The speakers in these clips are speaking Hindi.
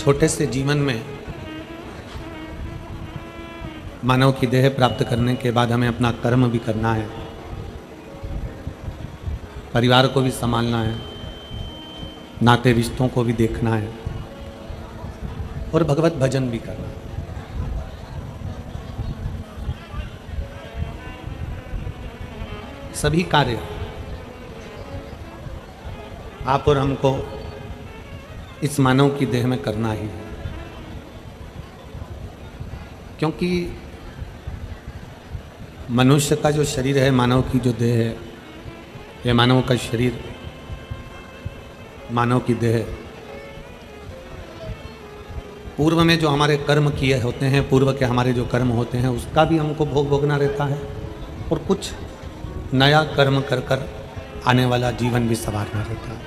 छोटे से जीवन में मानव की देह प्राप्त करने के बाद हमें अपना कर्म भी करना है, परिवार को भी संभालना है, नाते रिश्तों को भी देखना है और भगवत भजन भी करना है। सभी कार्य आप और हमको इस मानव की देह में करना ही है, क्योंकि मनुष्य का जो शरीर है, मानव की जो देह है, ये मानव का शरीर, मानव की देह पूर्व में जो हमारे कर्म किए होते हैं, पूर्व के हमारे जो कर्म होते हैं उसका भी हमको भोग भोगना रहता है और कुछ नया कर्म कर कर आने वाला जीवन भी संवारना रहता है।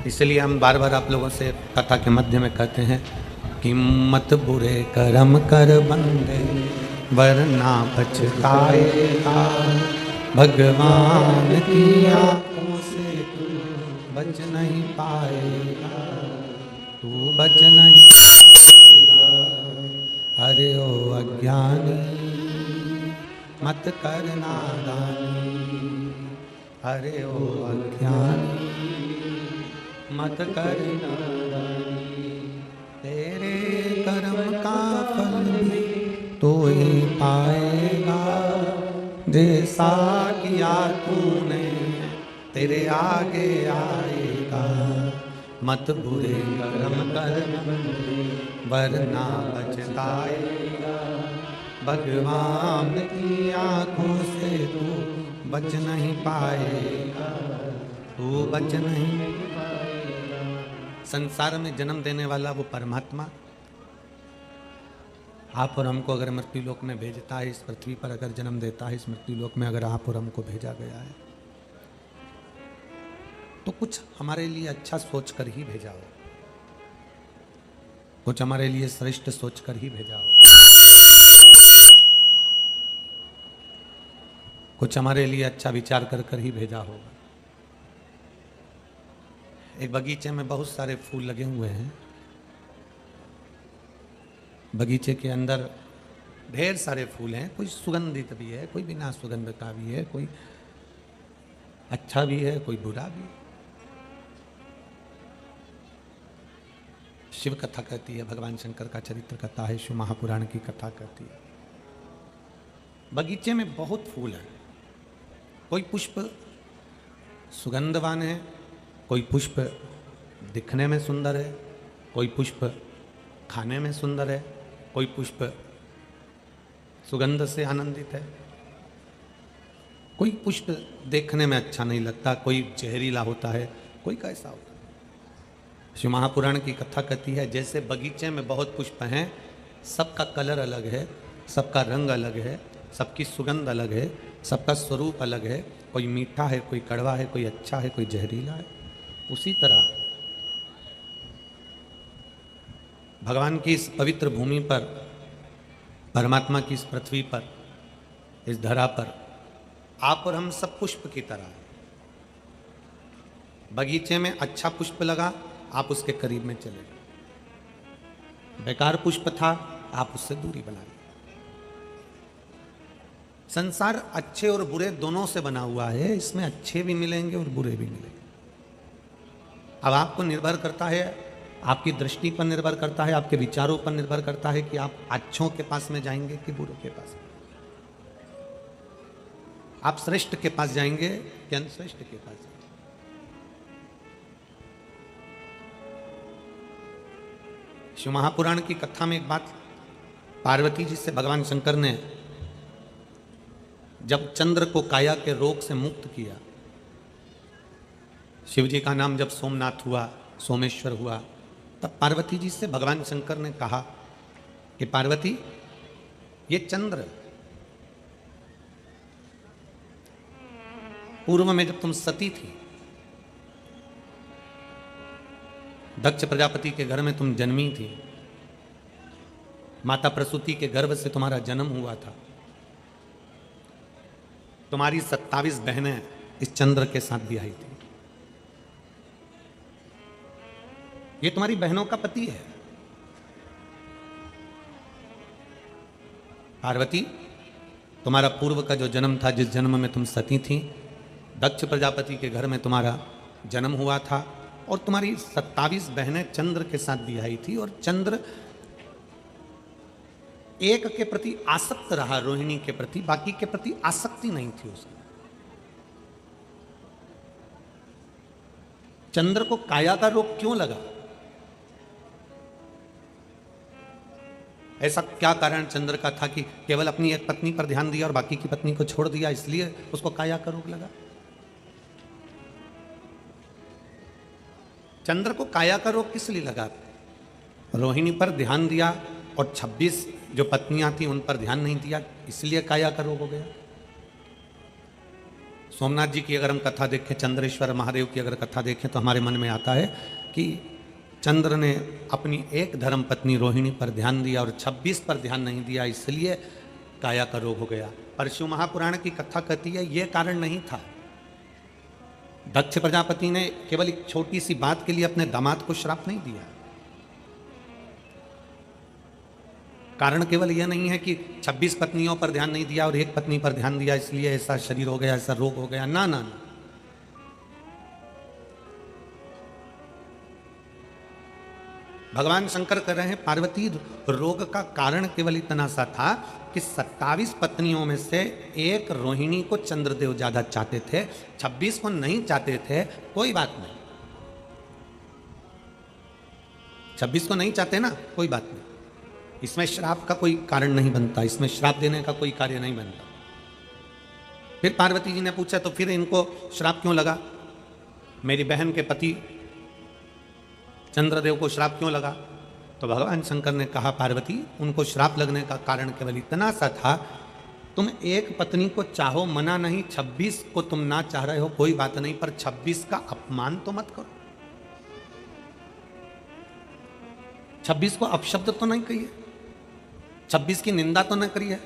इसलिए हम बार बार आप लोगों से कथा के मध्य में कहते हैं कि मत बुरे कर्म कर बंदे वरना पछताएगा, भगवान की आंखों से तू बच नहीं पाएगा, तू बच नहीं पाएगा। अरे ओ अज्ञानी मत कर नादानी, अरे ओ अज्ञानी मत कर नादानी, तेरे कर्म का फल भी तो ही पाएगा, जैसा किया तूने तेरे आगे आएगा। मत बुरे कर्म कर वरना पछताएगा, भगवान की आंखों से तू बच नहीं पाएगा, तू बच नहीं पाएगा। संसार में जन्म देने वाला वो परमात्मा आप और हमको अगर मृत्यु लोक में भेजता है, इस पृथ्वी पर अगर जन्म देता है, इस मृत्यु लोक में अगर आप और हमको भेजा गया है तो कुछ हमारे लिए अच्छा सोच कर ही भेजा हो, कुछ हमारे लिए श्रेष्ठ सोच कर ही भेजा हो, कुछ हमारे लिए अच्छा विचार कर कर ही भेजा होगा। एक बगीचे में बहुत सारे फूल लगे हुए हैं, बगीचे के अंदर ढेर सारे फूल हैं, कोई सुगंधित भी है, कोई बिना सुगंध का भी है, कोई अच्छा भी है, कोई बुरा भी है। शिव कथा कहती है, भगवान शंकर का चरित्र कथा है, शिव महापुराण की कथा कहती है। बगीचे में बहुत फूल हैं, कोई पुष्प सुगंधवान है, कोई पुष्प दिखने में सुंदर है, कोई पुष्प खाने में सुंदर है, कोई पुष्प सुगंध से आनंदित है, कोई पुष्प देखने में अच्छा नहीं लगता, कोई जहरीला होता है, कोई कैसा होता है। शिव महापुराण की कथा कहती है जैसे बगीचे में बहुत पुष्प हैं, सबका कलर अलग है, सबका रंग अलग है, सबकी सुगंध अलग है, सबका स्वरूप अलग है, कोई मीठा है, कोई कड़वा है, कोई अच्छा है, कोई जहरीला है। उसी तरह भगवान की इस पवित्र भूमि पर, परमात्मा की इस पृथ्वी पर, इस धरा पर आप और हम सब पुष्प की तरह हैं। बगीचे में अच्छा पुष्प लगा, आप उसके करीब में चले गए, बेकार पुष्प था, आप उससे दूरी बना ली। संसार अच्छे और बुरे दोनों से बना हुआ है, इसमें अच्छे भी मिलेंगे और बुरे भी मिलेंगे। अब आपको निर्भर करता है, आपकी दृष्टि पर निर्भर करता है, आपके विचारों पर निर्भर करता है कि आप अच्छों के पास में जाएंगे कि बुरों के पास में, आप श्रेष्ठ के पास जाएंगे कि अनश्रेष्ठ के पास जाएंगे। शिव महापुराण की कथा में एक बात, पार्वती जी से भगवान शंकर ने जब चंद्र को काया के रोग से मुक्त किया, शिव जी का नाम जब सोमनाथ हुआ, सोमेश्वर हुआ, तब पार्वती जी से भगवान शंकर ने कहा कि पार्वती, ये चंद्र पूर्व में जब तुम सती थी, दक्ष प्रजापति के घर में तुम जन्मी थी, माता प्रसूति के गर्भ से तुम्हारा जन्म हुआ था, तुम्हारी 27 बहनें इस चंद्र के साथ भी आई थी। ये तुम्हारी बहनों का पति है। पार्वती, तुम्हारा पूर्व का जो जन्म था, जिस जन्म में तुम सती थी, दक्ष प्रजापति के घर में तुम्हारा जन्म हुआ था और तुम्हारी 27 बहनें चंद्र के साथ बिहाई थी और चंद्र एक के प्रति आसक्त रहा, रोहिणी के प्रति, बाकी के प्रति आसक्ति नहीं थी उसकी। चंद्र को काया का रोग क्यों लगा? ऐसा क्या कारण चंद्र का था कि केवल अपनी एक पत्नी पर ध्यान दिया और बाकी की पत्नी को छोड़ दिया, इसलिए उसको काया का रोग लगा? चंद्र को काया का रोग किस लिए लगा? रोहिणी पर ध्यान दिया और 26 जो पत्नियां थी उन पर ध्यान नहीं दिया, इसलिए काया का रोग हो गया। सोमनाथ जी की अगर हम कथा देखें, चंद्रेश्वर महादेव की अगर कथा देखें, तो हमारे मन में आता है कि चंद्र ने अपनी एक धर्म पत्नी रोहिणी पर ध्यान दिया और 26 पर ध्यान नहीं दिया, इसलिए काया का रोग हो गया। पर शिव महापुराण की कथा कहती है ये कारण नहीं था। दक्ष प्रजापति ने केवल एक छोटी सी बात के लिए अपने दामाद को श्राप नहीं दिया। कारण केवल यह नहीं है कि 26 पत्नियों पर ध्यान नहीं दिया और एक पत्नी पर ध्यान दिया इसलिए ऐसा शरीर हो गया, ऐसा रोग हो गया। ना ना ना, भगवान शंकर कह रहे हैं पार्वती, रोग का कारण केवल इतना सा था कि 27 पत्नियों में से एक रोहिणी को चंद्रदेव ज्यादा चाहते थे, 26 को नहीं चाहते थे। कोई बात नहीं, 26 को नहीं चाहते ना, कोई बात नहीं, इसमें श्राप का कोई कारण नहीं बनता, इसमें श्राप देने का कोई कार्य नहीं बनता। फिर पार्वती जी ने पूछा तो फिर इनको श्राप क्यों लगा? मेरी बहन के पति चंद्रदेव को श्राप क्यों लगा? तो भगवान शंकर ने कहा पार्वती, उनको श्राप लगने का कारण केवल इतना सा था, तुम एक पत्नी को चाहो मना नहीं, 26 को तुम ना चाह रहे हो कोई बात नहीं, पर 26 का अपमान तो मत करो, 26 को अपशब्द तो नहीं कहिए, 26 की निंदा तो न करिए।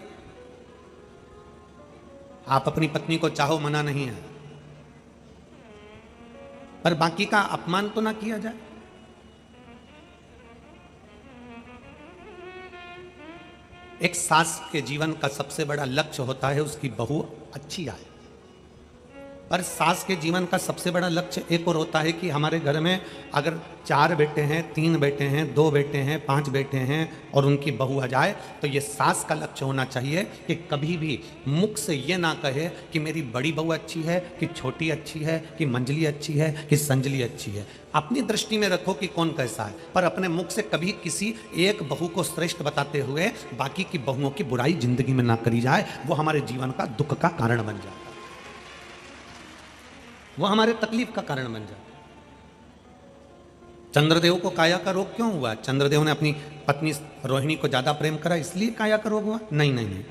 आप अपनी पत्नी को चाहो मना नहीं है, पर बाकी का अपमान तो ना किया जाए। एक सास के जीवन का सबसे बड़ा लक्ष्य होता है उसकी बहू अच्छी आए, पर सास के जीवन का सबसे बड़ा लक्ष्य एक और होता है कि हमारे घर में अगर 4 बेटे हैं, 3 बेटे हैं, 2 बेटे हैं, 5 बेटे हैं और उनकी बहू आ जाए, तो ये सास का लक्ष्य होना चाहिए कि कभी भी मुख से ये ना कहे कि मेरी बड़ी बहू अच्छी है, कि छोटी अच्छी है, कि मंजली अच्छी है, कि संजली अच्छी है। अपनी दृष्टि में रखो कि कौन कैसा है, पर अपने मुख से कभी किसी एक बहू को श्रेष्ठ बताते हुए बाकी की बहुओं की बुराई जिंदगी में ना करी जाए, वो हमारे जीवन का दुख का कारण बन जाए, वो हमारे तकलीफ का कारण बन जाए। चंद्रदेव को काया का रोग क्यों हुआ? चंद्रदेव ने अपनी पत्नी रोहिणी को ज्यादा प्रेम करा इसलिए काया का रोग हुआ? नहीं नहीं नहीं,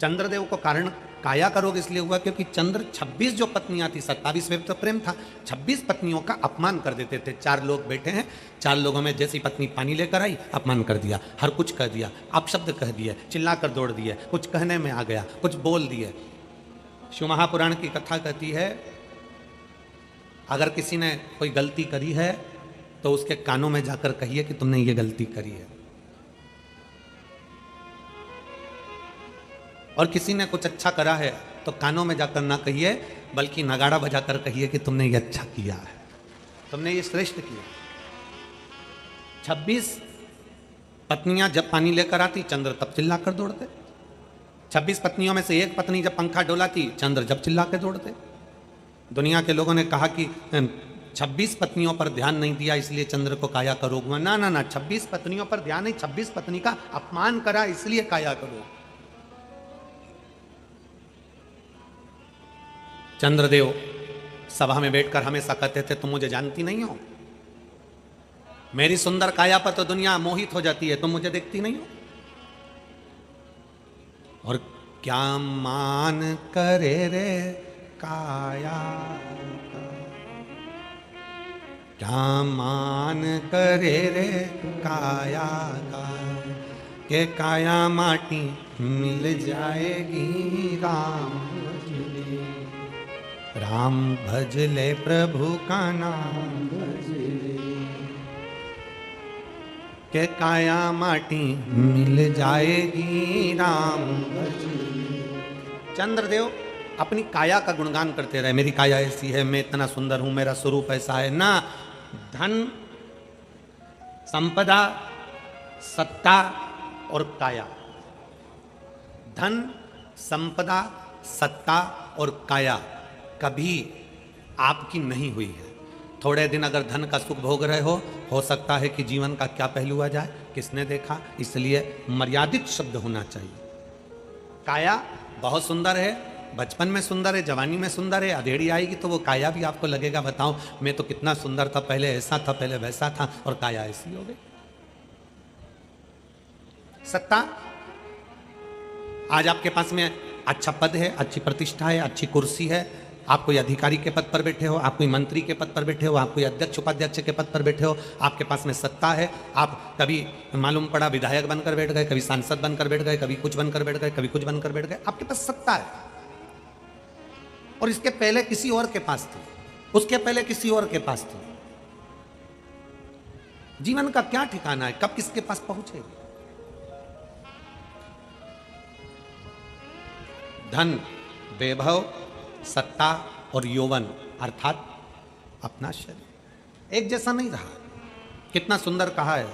चंद्रदेव को कारण काया का रोग इसलिए हुआ क्योंकि चंद्र 26 जो पत्नियां थी, 27 में तो प्रेम था, 26 पत्नियों का अपमान कर देते थे। 4 लोग बैठे हैं, 4 लोगों में जैसी पत्नी पानी लेकर आई अपमान कर दिया, हर कुछ कह दिया, अपशब्द कह दिए, चिल्लाकर दौड़ दिए, कुछ कहने में आ गया, कुछ बोल दिए। शिव महापुराण की कथा कहती है अगर किसी ने कोई गलती करी है तो उसके कानों में जाकर कहिए कि तुमने ये गलती करी है, और किसी ने कुछ अच्छा करा है तो कानों में जाकर ना कहिए बल्कि नगाड़ा बजाकर कहिए कि तुमने ये अच्छा किया है, तुमने ये श्रेष्ठ किया। 26 पत्नियां जब पानी लेकर आती चंद्र तब चिल्लाकर दौड़ते, 26 पत्नियों में से एक पत्नी जब पंखा डोलाती चंद्र जब चिल्लाकर दौड़ते। दुनिया के लोगों ने कहा कि 26 पत्नियों पर ध्यान नहीं दिया इसलिए चंद्र को काया का रोग हुआ। ना ना ना, 26 पत्नियों पर ध्यान नहीं, 26 पत्नी का अपमान करा इसलिए काया का रोग। चंद्रदेव सभा में बैठकर हमेशा कहते थे तुम मुझे जानती नहीं हो, मेरी सुंदर काया पर तो दुनिया मोहित हो जाती है, तुम मुझे देखती नहीं हो। और क्या मान करे रे काया, क्या मान करे रे काया का, के काया माटी मिल जाएगी राम भजले, राम भजले प्रभु का नाम भजले, के काया माटी मिल जाएगी राम। चंद्रदेव अपनी काया का गुणगान करते रहे, मेरी काया ऐसी है, मैं इतना सुंदर हूं, मेरा स्वरूप ऐसा है ना। धन, संपदा, सत्ता और काया, धन, संपदा, सत्ता और काया कभी आपकी नहीं हुई है। थोड़े दिन अगर धन का सुख भोग रहे हो सकता है कि जीवन का क्या पहलू आ जाए, किसने देखा, इसलिए मर्यादित शब्द होना चाहिए। काया बहुत सुंदर है, बचपन में सुंदर है, जवानी में सुंदर है, अधेड़ी आएगी तो वो काया भी आपको लगेगा, बताओ मैं तो कितना सुंदर था, पहले ऐसा था, पहले वैसा था, और काया ऐसी हो गई। सत्ता, आज आपके पास में अच्छा पद है, अच्छी प्रतिष्ठा है, अच्छी कुर्सी है, आप कोई अधिकारी के पद पर बैठे हो, आप कोई मंत्री के पद पर बैठे हो, आप कोई अध्यक्ष उपाध्यक्ष के पद पर बैठे हो, आपके पास में सत्ता है, आप कभी मालूम पड़ा विधायक बनकर बैठ गए, कभी सांसद बनकर बैठ गए, कभी कुछ बनकर बैठ गए, कभी कुछ बनकर बैठ गए, आपके पास सत्ता है। और इसके पहले किसी और के पास थी, उसके पहले किसी और के पास थी। जीवन का क्या ठिकाना है, कब किसके पास पहुंचेगी। धन, वैभव, सत्ता और यौवन अर्थात अपना शरीर एक जैसा नहीं रहा। कितना सुंदर कहा है,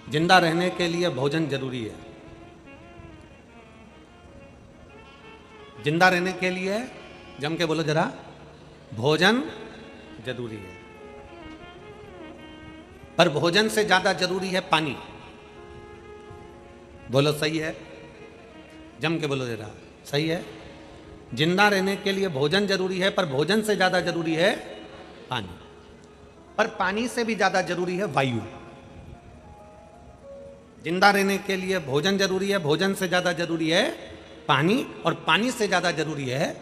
जिंदा रहने के लिए भोजन जरूरी है। जिंदा रहने के लिए जम के बोलो जरा, भोजन जरूरी है, पर भोजन से ज्यादा जरूरी है पानी। बोलो सही है, जम के बोलो जरा, सही है। जिंदा रहने के लिए भोजन जरूरी है, पर भोजन से ज्यादा जरूरी है पानी, पर पानी से भी ज्यादा जरूरी है वायु। जिंदा रहने के लिए भोजन जरूरी है, भोजन से ज्यादा जरूरी है पानी, और पानी से ज्यादा जरूरी है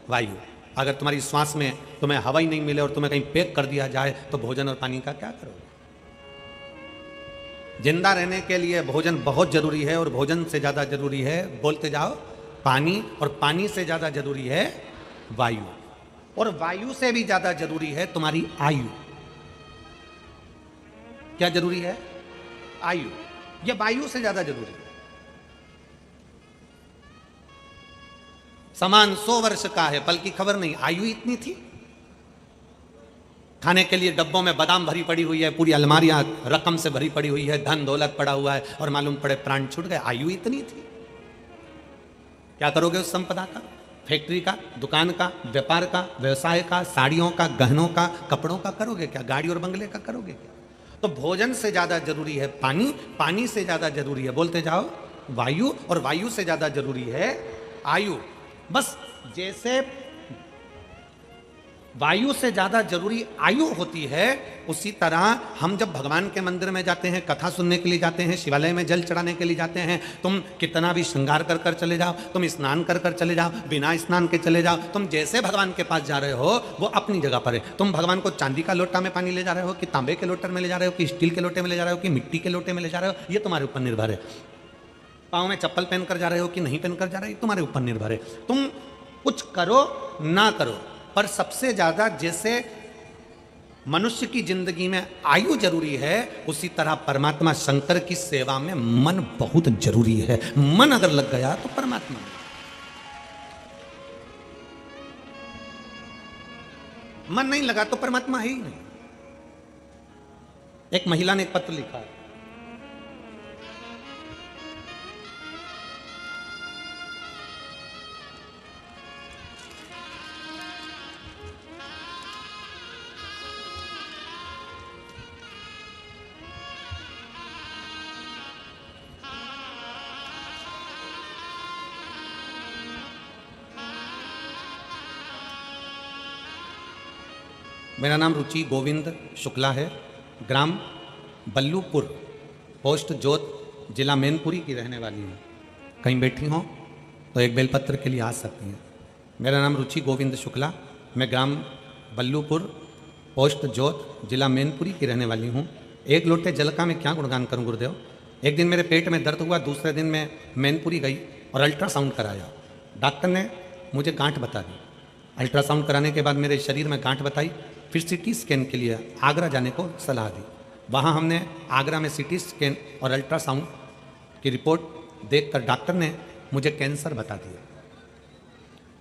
वायु। अगर तुम्हारी श्वास में तुम्हें हवा ही नहीं मिले और तुम्हें कहीं पैक कर दिया जाए तो भोजन और पानी का क्या करोगे। जिंदा रहने के लिए भोजन बहुत जरूरी है, और भोजन से ज्यादा जरूरी है, बोलते जाओ, पानी, और पानी से ज्यादा जरूरी है वायु, और वायु से भी ज्यादा जरूरी है तुम्हारी आयु। क्या जरूरी है? आयु। यह वायु से ज्यादा जरूरी है। समान 100 वर्ष का है, पल की खबर नहीं, आयु इतनी थी। खाने के लिए डब्बों में बादाम भरी पड़ी हुई है, पूरी अलमारियां रकम से भरी पड़ी हुई है, धन दौलत पड़ा हुआ है, और मालूम पड़े प्राण छूट गए, आयु इतनी थी। क्या करोगे उस संपदा का? फैक्ट्री का, दुकान का, व्यापार का, व्यवसाय का, साड़ियों का, गहनों का, कपड़ों का करोगे क्या? गाड़ी और बंगले का करोगे क्या? तो भोजन से ज्यादा जरूरी है पानी, पानी से ज्यादा जरूरी है, बोलते जाओ, वायु, और वायु से ज्यादा जरूरी है आयु। बस जैसे वायु से ज्यादा जरूरी आयु होती है, उसी तरह हम जब भगवान के मंदिर में जाते हैं, कथा सुनने के लिए जाते हैं, शिवालय में जल चढ़ाने के लिए जाते हैं, तुम कितना भी श्रृंगार कर कर चले जाओ, तुम स्नान कर कर चले जाओ, बिना स्नान के चले जाओ, तुम जैसे भगवान के पास जा रहे हो वो अपनी जगह पर है। तुम भगवान को चांदी का लोटा में पानी ले जा रहे हो, कि तांबे के लोटे में ले जा रहे हो, कि स्टील के लोटे में ले जा रहे हो, कि मिट्टी के लोटे में ले जा रहे हो, ये तुम्हारे ऊपर निर्भर है। पाँव में चप्पल पहनकर जा रहे हो कि नहीं पहनकर जा रहे हो, तुम्हारे ऊपर निर्भर है। तुम कुछ करो ना करो, पर सबसे ज्यादा जैसे मनुष्य की जिंदगी में आयु जरूरी है, उसी तरह परमात्मा शंकर की सेवा में मन बहुत जरूरी है। मन अगर लग गया तो परमात्मा। मन नहीं लगा तो परमात्मा है ही नहीं। एक महिला ने एक पत्र लिखा है, मेरा नाम रुचि गोविंद शुक्ला है, ग्राम बल्लूपुर, पोस्ट जोत, जिला मैनपुरी की रहने वाली हूँ। कहीं बैठी हों तो एक बेलपत्र के लिए आ सकती हैं। मेरा नाम रुचि गोविंद शुक्ला, मैं ग्राम बल्लूपुर, पोस्ट जोत, जिला मैनपुरी की रहने वाली हूँ। एक लोटे जल का मैं क्या गुणगान करूँ गुरुदेव। एक दिन मेरे पेट में दर्द हुआ, दूसरे दिन मैं मैनपुरी गई और अल्ट्रासाउंड कराया। डॉक्टर ने मुझे गांठ बता दी। अल्ट्रासाउंड कराने के बाद मेरे शरीर में गांठ बताई, फिर सीटी स्कैन के लिए आगरा जाने को सलाह दी। वहाँ हमने आगरा में सीटी स्कैन और अल्ट्रासाउंड की रिपोर्ट देखकर डॉक्टर ने मुझे कैंसर बता दिया।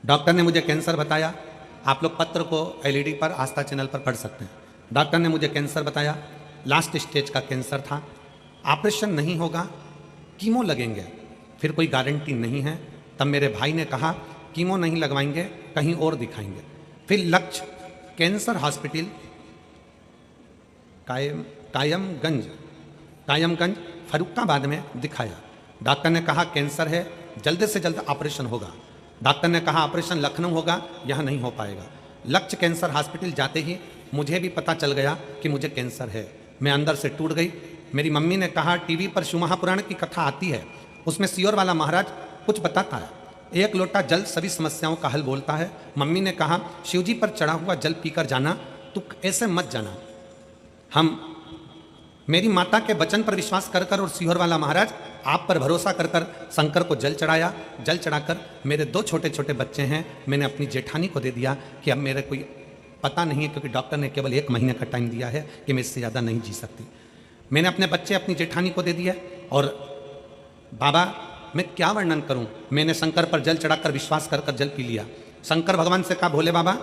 डॉक्टर ने मुझे कैंसर बताया। आप लोग पत्र को एलईडी पर आस्था चैनल पर पढ़ सकते हैं। डॉक्टर ने मुझे कैंसर बताया, लास्ट स्टेज का कैंसर था, ऑपरेशन नहीं होगा, कीमो लगेंगे, फिर कोई गारंटी नहीं है। तब मेरे भाई ने कहा कीमो नहीं लगवाएंगे, कहीं और दिखाएंगे। फिर लक्ष्य कैंसर हॉस्पिटल कायमगंज फरुखाबाद में दिखाया। डॉक्टर ने कहा कैंसर है, जल्द से जल्द ऑपरेशन होगा। डॉक्टर ने कहा ऑपरेशन लखनऊ होगा, यहाँ नहीं हो पाएगा। लक्ष्य कैंसर हॉस्पिटल जाते ही मुझे भी पता चल गया कि मुझे कैंसर है। मैं अंदर से टूट गई। मेरी मम्मी ने कहा टीवी पर शिव महापुराण की कथा आती है, उसमें सियोर वाला महाराज कुछ बताता है, एक लोटा जल सभी समस्याओं का हल बोलता है। मम्मी ने कहा शिव जी पर चढ़ा हुआ जल पीकर जाना, तू ऐसे मत जाना। हम मेरी माता के वचन पर विश्वास कर कर और सिहोर वाला महाराज आप पर भरोसा कर कर शंकर को जल चढ़ाया। जल चढ़ाकर मेरे 2 छोटे छोटे बच्चे हैं, मैंने अपनी जेठानी को दे दिया कि अब मेरे कोई पता नहीं है, क्योंकि डॉक्टर ने केवल 1 महीने का टाइम दिया है कि मैं इससे ज़्यादा नहीं जी सकती। मैंने अपने बच्चे अपनी जेठानी को दे दिए। और बाबा मैं क्या वर्णन करूं, मैंने शंकर पर जल चढ़ाकर विश्वास कर कर जल पी लिया। शंकर भगवान से कहा भोले बाबा,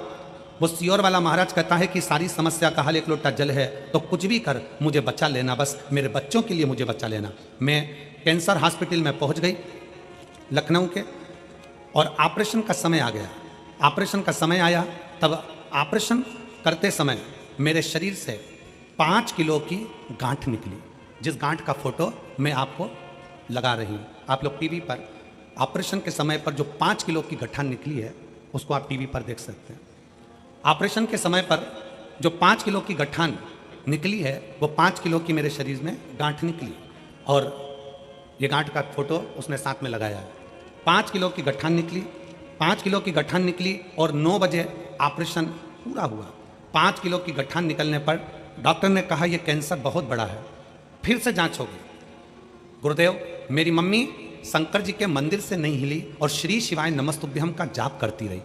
वो सियोर वाला महाराज कहता है कि सारी समस्या का हल 1 लोटा जल है, तो कुछ भी कर मुझे बचा लेना, बस मेरे बच्चों के लिए मुझे बचा लेना। मैं कैंसर हॉस्पिटल में पहुंच गई लखनऊ के, और ऑपरेशन का समय आ गया। ऑपरेशन का समय आया, तब ऑपरेशन करते समय मेरे शरीर से 5 किलो की गांठ निकली, जिस गांठ का फोटो मैं आपको लगा रही हूँ। आप लोग टीवी पर ऑपरेशन के समय पर जो 5 किलो की गठान निकली है उसको आप टीवी पर देख सकते हैं। ऑपरेशन के समय पर जो 5 किलो की गठान निकली है वो 5 किलो की मेरे शरीर में गांठ निकली, और ये गांठ का फोटो उसने साथ में लगाया है। 5 किलो की गठान निकली, 5 किलो की गठान निकली और 9 बजे ऑपरेशन पूरा हुआ। 5 किलो की गठान निकलने पर डॉक्टर ने कहा यह कैंसर बहुत बड़ा है, फिर से जांच होगी। गुरुदेव, मेरी मम्मी शंकर जी के मंदिर से नहीं हिली और श्री शिवाय नमस्तुभ्यम का जाप करती रही।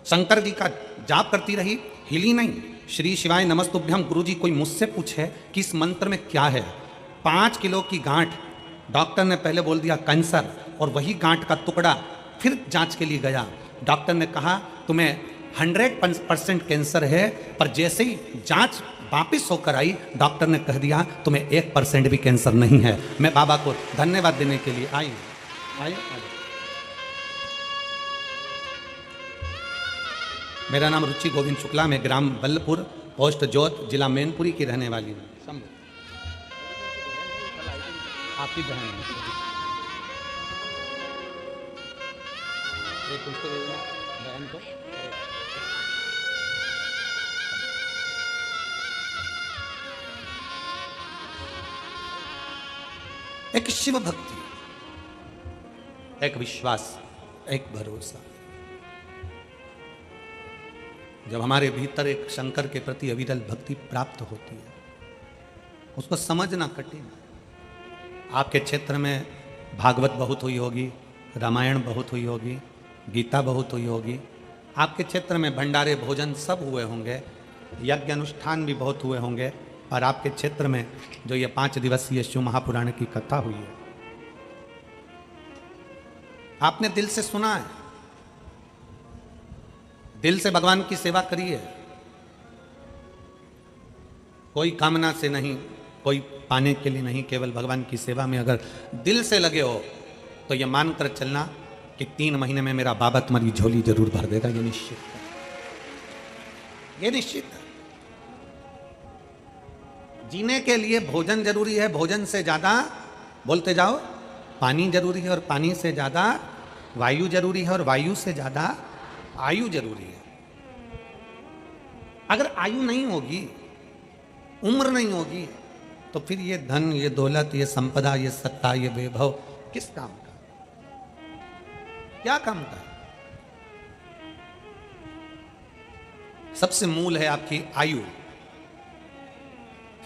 शंकर जी का जाप करती रही, हिली नहीं। श्री शिवाय नमस्तुभ्यम, गुरु जी कोई मुझसे पूछे कि इस मंत्र में क्या है, 5 किलो की गांठ, डॉक्टर ने पहले बोल दिया कैंसर, और वही गांठ का टुकड़ा फिर जांच के लिए गया। डॉक्टर ने कहा तुम्हें 100% कैंसर है, पर जैसे ही जांच वापिस होकर आई डॉक्टर ने कह दिया तुम्हें 1% भी कैंसर नहीं है। मैं बाबा को धन्यवाद देने के लिए आई। मेरा नाम रुचि गोविंद शुक्ला, मैं ग्राम बल्लपुर, पोस्ट जोत, जिला मैनपुरी की रहने वाली हूँ। आपकी बहन है, एक उसको दे देना बहन को। एक शिव भक्ति, एक विश्वास, एक भरोसा। जब हमारे भीतर एक शंकर के प्रति अविरल भक्ति प्राप्त होती है, उसको समझना कठिन। आपके क्षेत्र में भागवत बहुत हुई होगी, रामायण बहुत हुई होगी, गीता बहुत हुई होगी। आपके क्षेत्र में भंडारे भोजन सब हुए होंगे, यज्ञ अनुष्ठान भी बहुत हुए होंगे, और आपके क्षेत्र में जो ये 5 दिवसीय शिव महापुराण की कथा हुई है, आपने दिल से सुना है, दिल से भगवान की सेवा करी है, कोई कामना से नहीं, कोई पाने के लिए नहीं, केवल भगवान की सेवा में अगर दिल से लगे हो तो ये मानकर चलना कि 3 महीने में मेरा बाबा तुम्हारी झोली जरूर भर देगा। ये निश्चित है, ये निश्चित है। जीने के लिए भोजन जरूरी है, भोजन से ज्यादा बोलते जाओ पानी जरूरी है, और पानी से ज्यादा वायु जरूरी है, और वायु से ज्यादा आयु जरूरी है। अगर आयु नहीं होगी, उम्र नहीं होगी, तो फिर ये धन, ये दौलत, ये संपदा, ये सत्ता, ये वैभव किस काम का, क्या काम का? सबसे मूल है आपकी आयु।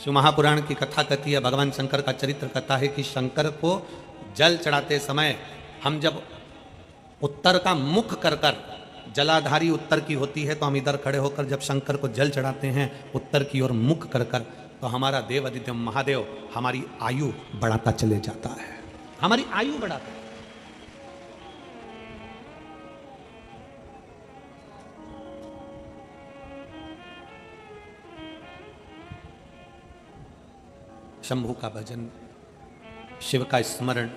शिव महापुराण की कथा कहती है, भगवान शंकर का चरित्र कथा है कि शंकर को जल चढ़ाते समय हम जब उत्तर का मुख कर कर, जलाधारी उत्तर की होती है, तो हम इधर खड़े होकर जब शंकर को जल चढ़ाते हैं उत्तर की ओर मुख कर कर, तो हमारा देव आदित्य महादेव हमारी आयु बढ़ाता चले जाता है, हमारी आयु बढ़ाता है। शंभू का भजन, शिव का स्मरण।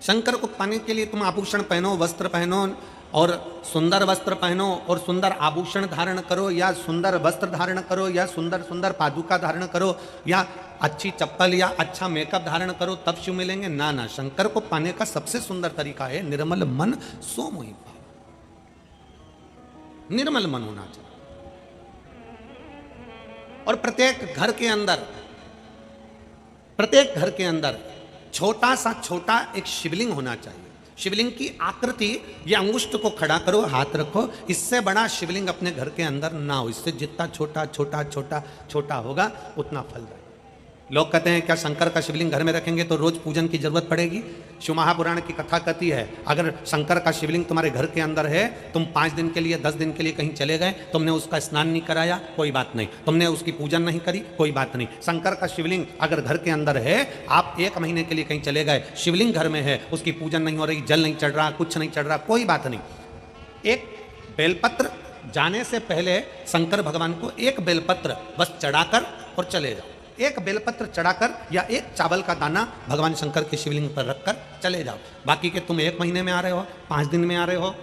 शंकर को पाने के लिए तुम आभूषण पहनो, वस्त्र पहनो और सुंदर वस्त्र पहनो और सुंदर आभूषण धारण करो, या सुंदर वस्त्र धारण करो, या सुंदर सुंदर पादुका धारण करो, या अच्छी चप्पल या अच्छा मेकअप धारण करो, तब शिव मिलेंगे। ना ना, शंकर को पाने का सबसे सुंदर तरीका है निर्मल मन सो मोहि पाव। निर्मल मन होना चाहिए। और प्रत्येक घर के अंदर छोटा सा छोटा एक शिवलिंग होना चाहिए। शिवलिंग की आकृति, ये अंगुष्ठ को खड़ा करो, हाथ रखो, इससे बड़ा शिवलिंग अपने घर के अंदर ना हो। इससे जितना छोटा छोटा छोटा छोटा होगा उतना फल देगा। लोग कहते हैं क्या शंकर का शिवलिंग घर में रखेंगे तो रोज पूजन की जरूरत पड़ेगी? शिव महापुराण की कथा कहती है अगर शंकर का शिवलिंग तुम्हारे घर के अंदर है, तुम 5 दिन के लिए 10 दिन के लिए कहीं चले गए, तुमने उसका स्नान नहीं कराया, कोई बात नहीं, तुमने उसकी पूजन नहीं करी, कोई बात नहीं। शंकर का शिवलिंग अगर घर के अंदर है, आप 1 महीने के लिए कहीं चले गए, शिवलिंग घर में है, उसकी पूजन नहीं हो रही, जल नहीं चढ़ रहा, कुछ नहीं चढ़ रहा, कोई बात नहीं। एक बेलपत्र जाने से पहले शंकर भगवान को 1 बेलपत्र बस चढ़ाकर और चले जाओ। 1 बेलपत्र चढ़ाकर या 1 चावल का दाना भगवान शंकर के शिवलिंग पर रखकर चले जाओ। बाकी के तुम 1 महीने में आ रहे हो, 5 दिन में आ रहे हो,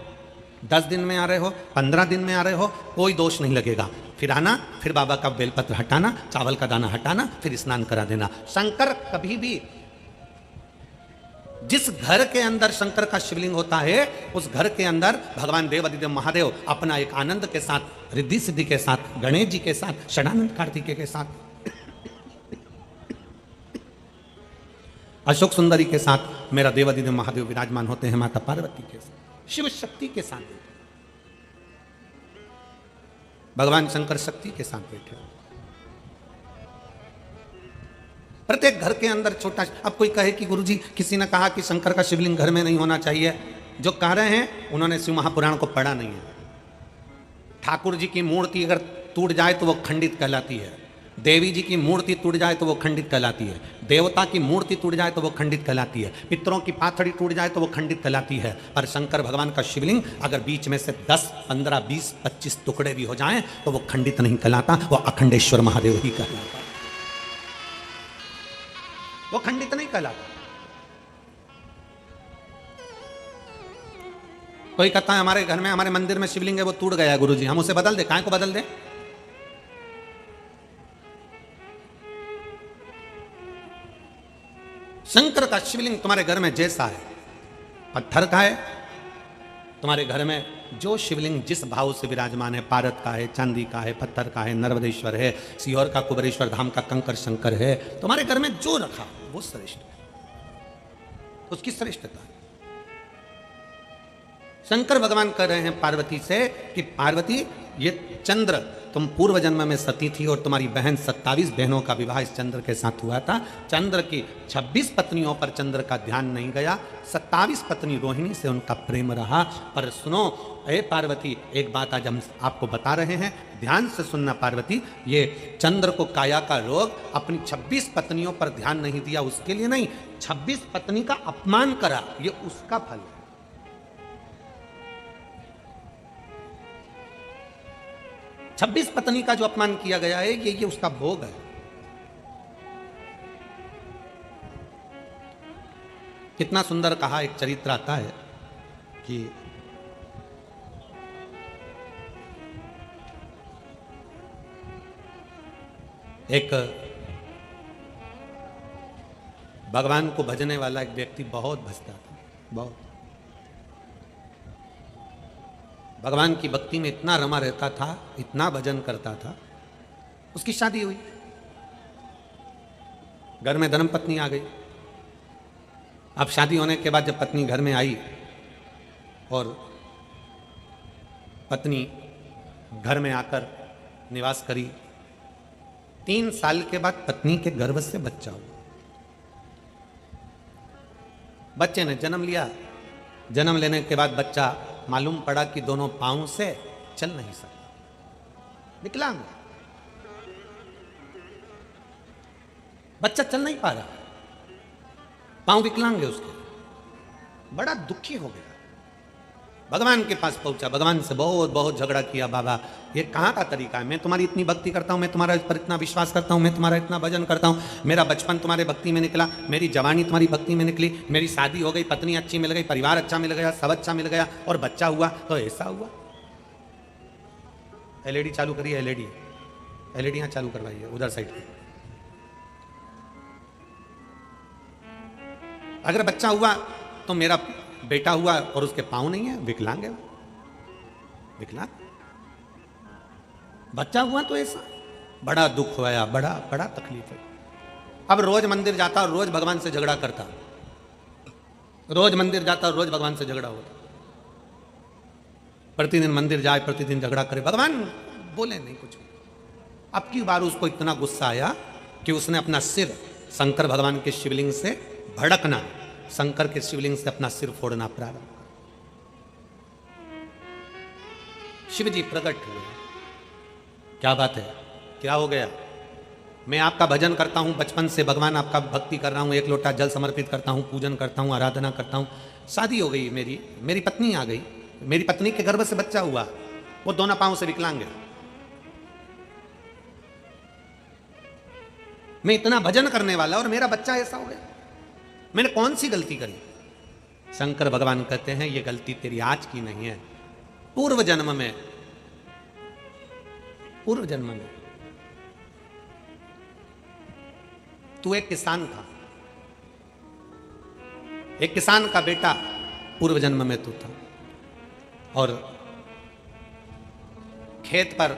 10 दिन में आ रहे हो, 15 दिन में आ रहे हो, कोई दोष नहीं लगेगा। फिर आना, फिर बाबा का बेलपत्र हटाना, चावल का दाना हटाना, फिर स्नान करा देना। शंकर कभी भी, जिस घर के अंदर शंकर का शिवलिंग होता है, उस घर के अंदर भगवान देव आदित्य महादेव अपना एक आनंद के साथ, रिद्धि सिद्धि के साथ, गणेश जी के साथ, षडानंद कार्तिकेय के साथ, अशोक सुंदरी के साथ मेरा देव आदित्य महादेव विराजमान होते हैं, माता पार्वती के साथ, शिव शक्ति के साथ, भगवान शंकर शक्ति के साथ बैठे। प्रत्येक घर के अंदर छोटा। अब कोई कहे कि गुरुजी किसी ने कहा कि शंकर का शिवलिंग घर में नहीं होना चाहिए, जो कह रहे हैं उन्होंने शिव महापुराण को पढ़ा नहीं है। ठाकुर जी की मूर्ति अगर टूट जाए तो वो खंडित कहलाती है, देवी जी की मूर्ति टूट जाए तो वो खंडित कहलाती है, देवता की मूर्ति टूट जाए तो वो खंडित कहलाती है, पितरों की पाथड़ी टूट जाए तो वो खंडित कहलाती है। पर शंकर भगवान का शिवलिंग अगर बीच में से 10, 15, 20, 25 टुकड़े भी हो जाएं तो वो खंडित नहीं कहलाता, वो अखंडेश्वर महादेव ही कहलाता, वो खंडित नहीं कहलाता। कोई कहता है हमारे घर में, हमारे मंदिर में शिवलिंग है वो टूट गया है गुरुजी, हम उसे बदल दे, काहे को बदल दे? शंकर का शिवलिंग तुम्हारे घर में जैसा है, पत्थर का है, तुम्हारे घर में जो शिवलिंग जिस भाव से विराजमान है, पारद का है, चांदी का है, पत्थर का है, नर्मदेश्वर है, सीहोर का कुबेरेश्वर धाम का कंकर शंकर है, तुम्हारे घर में जो रखा वो श्रेष्ठ है, उसकी श्रेष्ठता है। शंकर भगवान कह रहे हैं पार्वती से कि पार्वती, ये चंद्र, तुम पूर्व जन्म में सती थी और तुम्हारी बहन 27 बहनों का विवाह इस चंद्र के साथ हुआ था। चंद्र की 26 पत्नियों पर चंद्र का ध्यान नहीं गया, 27 पत्नी रोहिणी से उनका प्रेम रहा। पर सुनो ए पार्वती, एक बात आज हम आपको बता रहे हैं, ध्यान से सुनना पार्वती, ये चंद्र को काया का रोग, अपनी 26 पत्नियों पर ध्यान नहीं दिया उसके लिए नहीं, 26 पत्नी का अपमान करा, ये उसका फल है। 26 पत्नी का जो अपमान किया गया है, ये उसका भोग है। कितना सुंदर कहा, एक चरित्र आता है कि एक भगवान को भजने वाला एक व्यक्ति बहुत भजता था, बहुत भगवान की भक्ति में इतना रमा रहता था, इतना भजन करता था। उसकी शादी हुई, घर में धर्मपत्नी आ गई। अब शादी होने के बाद जब पत्नी घर में आई और पत्नी घर में आकर निवास करी, 3 साल के बाद पत्नी के गर्भ से बच्चा हुआ। बच्चे ने जन्म लिया। जन्म लेने के बाद बच्चा मालूम पड़ा कि दोनों पांव से चल नहीं सकता, विकलांग। बच्चा चल नहीं पा रहा, पांव विकलांग है उसके, बड़ा दुखी हो गया। भगवान के पास पहुंचा, भगवान से बहुत बहुत झगड़ा किया, बाबा ये कहाँ का तरीका है, मैं तुम्हारी इतनी भक्ति करता हूँ, मैं तुम्हारा पर इतना विश्वास करता हूँ, मैं तुम्हारा इतना भजन करता हूँ, मेरा बचपन तुम्हारे भक्ति में निकला, मेरी जवानी तुम्हारी भक्ति में निकली, मेरी शादी हो गई, पत्नी अच्छी मिल गई, परिवार अच्छा मिल गया, सब अच्छा मिल गया, और बच्चा हुआ तो ऐसा हुआ। एलईडी चालू करिए, एलईडी यहाँ चालू करवाइए उधर साइड पे। अगर बच्चा हुआ तो मेरा बेटा हुआ और उसके पांव नहीं है, विकलांग है, विकलांग। बच्चा हुआ तो ऐसा, बड़ा दुख हुआ, बड़ा बड़ा तकलीफ है। अब रोज मंदिर जाता और रोज भगवान से झगड़ा करता, रोज मंदिर जाता और रोज भगवान से झगड़ा होता, प्रतिदिन मंदिर जाए, प्रतिदिन झगड़ा करे, भगवान बोले नहीं कुछ। अब की बार उसको इतना गुस्सा आया कि उसने अपना सिर शंकर भगवान के शिवलिंग से भड़कना, शंकर के शिवलिंग से अपना सिर फोड़ना प्रारंभ कर। शिव जी प्रकट हुए, क्या बात है, क्या हो गया, मैं आपका भजन करता हूं, बचपन से भगवान आपका भक्ति कर रहा हूं, एक लोटा जल समर्पित करता हूं, पूजन करता हूं, आराधना करता हूं, शादी हो गई, मेरी पत्नी आ गई, मेरी पत्नी के गर्भ से बच्चा हुआ, वो दोनों पांव से विकलांग है, मैं इतना भजन करने वाला और मेरा बच्चा ऐसा हो गया, मैंने कौन सी गलती करी। शंकर भगवान कहते हैं ये गलती तेरी आज की नहीं है, पूर्व जन्म में तू एक किसान था, एक किसान का बेटा पूर्व जन्म में तू था, और खेत पर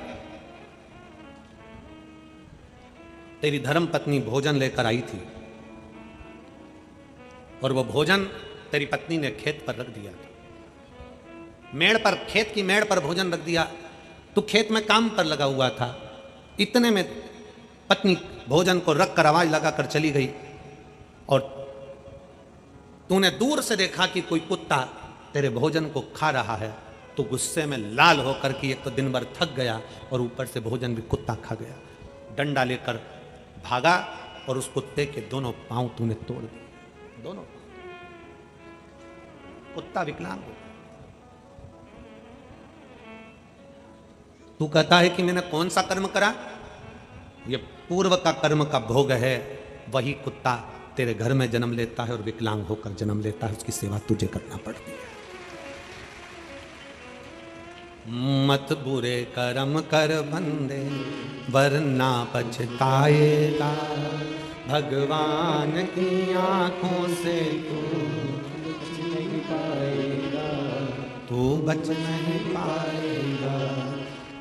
तेरी धर्म पत्नी भोजन लेकर आई थी, और वो भोजन तेरी पत्नी ने खेत पर रख दिया, मेड़ पर, खेत की मेड़ पर भोजन रख दिया, तू खेत में काम पर लगा हुआ था, इतने में पत्नी भोजन को रख कर आवाज लगाकर चली गई, और तूने दूर से देखा कि कोई कुत्ता तेरे भोजन को खा रहा है, तो गुस्से में लाल होकर कि एक तो दिन भर थक गया और ऊपर से भोजन भी कुत्ता खा गया, डंडा लेकर भागा और उस कुत्ते के दोनों पांव तूने तोड़ दिए, दोनों, कुत्ता विकलांग हो। तू कहता है कि मैंने कौन सा कर्म करा, ये पूर्व का कर्म का भोग है, वही कुत्ता तेरे घर में जन्म लेता है और विकलांग होकर जन्म लेता है, उसकी सेवा तुझे करना पड़ती है। मत बुरे कर्म कर बंदे वरना पछताएगा, भगवान की आंखों से तू बच नहीं पाएगा।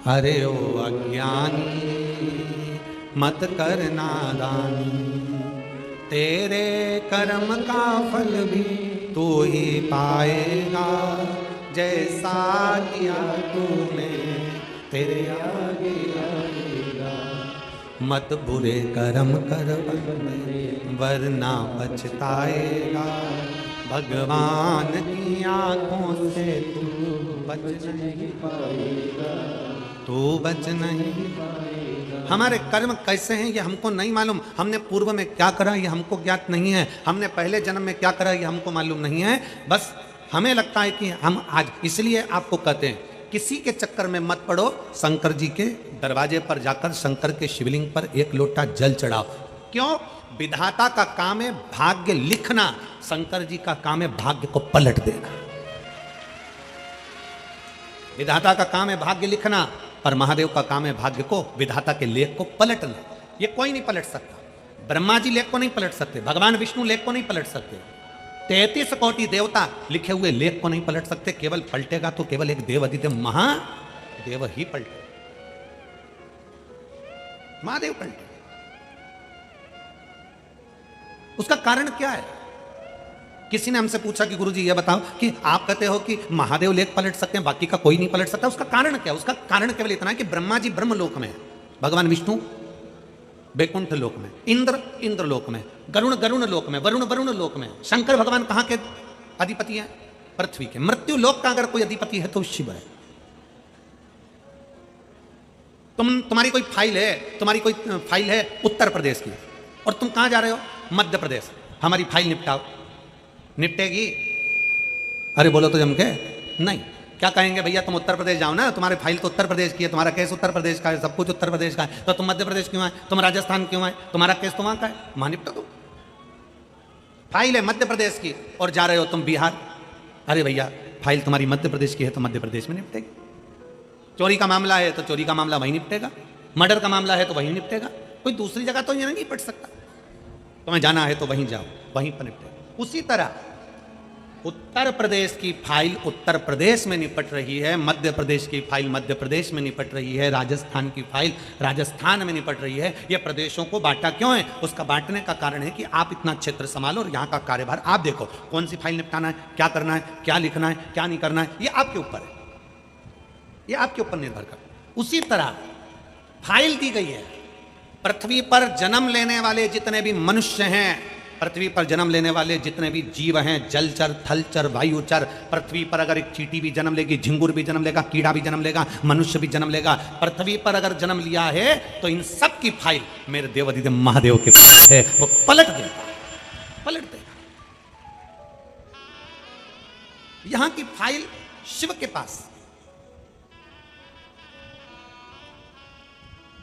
अरे ओ अज्ञानी मत कर नादानी, तेरे कर्म का फल भी तू ही पाएगा, जैसा किया तूने तेरे आगे आएगा। मत बुरे कर्म कर बंदे वरना पछताएगा, भगवान की आंखों से तू बच नहीं पाएगा, तू बच नहीं पाएगा। हमारे कर्म कैसे हैं ये हमको नहीं मालूम, हमने पूर्व में क्या करा ये हमको ज्ञात नहीं है, हमने पहले जन्म में क्या करा ये हमको मालूम नहीं है। बस हमें लगता है कि हम आज, इसलिए आपको कहते हैं किसी के चक्कर में मत पड़ो, शंकर जी के दरवाजे पर जाकर शंकर के शिवलिंग पर एक लोटा जल चढ़ाओ। क्यों? विधाता का काम है भाग्य लिखना, शंकर जी का काम है भाग्य को पलट देना। विधाता का काम है भाग्य लिखना, और महादेव का काम है भाग्य को, विधाता के लेख को पलटना। ये कोई नहीं पलट सकता, ब्रह्मा जी लेख को नहीं पलट सकते, भगवान विष्णु लेख को नहीं पलट सकते, 33 कोटि देवता लिखे हुए लेख को नहीं पलट सकते। केवल पलटेगा तो केवल एक देव अधिदेव महादेव ही पलटे, महादेव पलटे। उसका कारण क्या है? किसी ने हमसे पूछा कि गुरुजी ये बताओ कि आप कहते हो कि महादेव लेख पलट सकते हैं, बाकी का कोई नहीं पलट सकता, उसका कारण क्या है? उसका कारण केवल इतना है कि ब्रह्मा जी ब्रह्मलोक में, भगवान विष्णु वैकुंठ लोक में, इंद्र लोक में, गरुण लोक में, वरुण लोक में, शंकर भगवान कहाँ के अधिपति हैं? पृथ्वी के। मृत्यु लोक का अगर कोई अधिपति है तो शिव है। तुम्हारी कोई फाइल है उत्तर प्रदेश की, और तुम कहां जा रहे हो? मध्य प्रदेश। हमारी फाइल निपटाओ। निपटेगी? अरे बोलो तो जम के नहीं। क्या कहेंगे? भैया तुम उत्तर प्रदेश जाओ ना, तुम्हारी फाइल तो उत्तर प्रदेश की है, तुम्हारा केस उत्तर प्रदेश का है, सब कुछ उत्तर प्रदेश का है, तो तुम मध्य प्रदेश क्यों आए? तुम राजस्थान क्यों आए? तुम्हारा केस तो वहां का है, वहां निपटा दो। फाइल है मध्य प्रदेश की और जा रहे हो तुम बिहार। अरे भैया फाइल तुम्हारी मध्य प्रदेश की है तो मध्य प्रदेश में निपटेगी। चोरी का मामला है तो चोरी का मामला वहीं निपटेगा। मर्डर का मामला है तो वहीं निपटेगा। कोई दूसरी जगह तो नहीं निपट सकता। तुम्हें जाना है तो वहीं जाओ, वहीं पर निपटेगा। उसी तरह उत्तर प्रदेश की फाइल उत्तर प्रदेश में निपट रही है, मध्य प्रदेश की फाइल मध्य प्रदेश में निपट रही है, राजस्थान की फाइल राजस्थान में निपट रही है। ये प्रदेशों को बांटा क्यों है? उसका बांटने का कारण है कि आप इतना क्षेत्र संभालो और यहाँ का कार्यभार आप देखो, कौन सी फाइल निपटाना है, क्या करना है, क्या लिखना है, क्या नहीं करना है, ये आपके ऊपर है, ये आपके ऊपर निर्भर कर। उसी तरह फाइल दी गई है। पृथ्वी पर जन्म लेने वाले जितने भी मनुष्य हैं, पृथ्वी पर जन्म लेने वाले जितने भी जीव हैं, जलचर, थलचर, वायुचर, पृथ्वी पर अगर एक चींटी भी जन्म लेगी, झिंगुर भी जन्म लेगा, कीड़ा भी जन्म लेगा, मनुष्य भी जन्म लेगा, पृथ्वी पर अगर जन्म लिया है तो इन सब की फाइल मेरे देवाधिदेव महादेव के पास है, वो पलट देगा, पलट देगा। यहां की फाइल शिव के पास।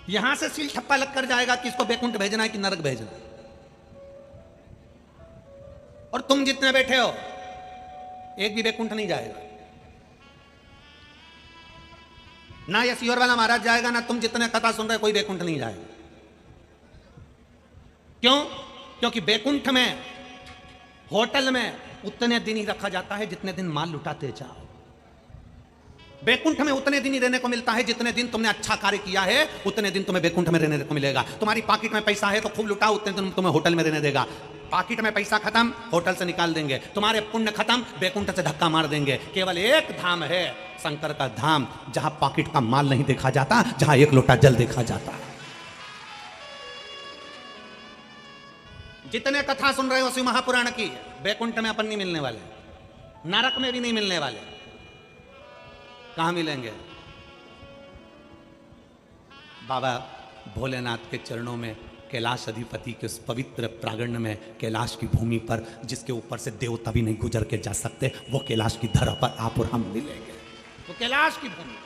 यहां से सील ठप्पा लग कर जाएगा कि इसको बैकुंठ भेजना है कि नरक भेजना है। और तुम जितने बैठे हो एक भी बैकुंठ नहीं जाएगा, ना ये सीहोर वाला महाराज जाएगा, ना तुम जितने कथा सुन रहे कोई बैकुंठ नहीं जाएगा। क्यों? क्योंकि बैकुंठ में, होटल में उतने दिन ही रखा जाता है जितने दिन माल लुटाते जाओ। बैकुंठ में उतने दिन ही रहने को मिलता है जितने दिन तुमने अच्छा कार्य किया है, उतने दिन तुम्हें बैकुंठ में रहने को मिलेगा। तुम्हारी पॉकेट में पैसा है तो खूब लुटाओ, उतने दिन तुम्हें होटल में रहने देगा। पॉकेट में पैसा खत्म, होटल से निकाल देंगे। तुम्हारे पुण्य खत्म, बैकुंठ से धक्का मार देंगे। केवल एक धाम है, शंकर का धाम, जहां पॉकेट का माल नहीं देखा जाता, जहां एक लोटा जल देखा जाता है। जितने कथा सुन रहे हो शिव महापुराण की, बैकुंठ में अपन नहीं मिलने वाले, नरक में भी नहीं मिलने वाले। कहां मिलेंगे? बाबा भोलेनाथ के चरणों में, कैलाश अधिपति के उस पवित्र प्रांगण में, कैलाश की भूमि पर, जिसके ऊपर से देवता भी नहीं गुजर के जा सकते, वो कैलाश की धरा पर आप और हम मिलेंगे। तो कैलाश की भूमि,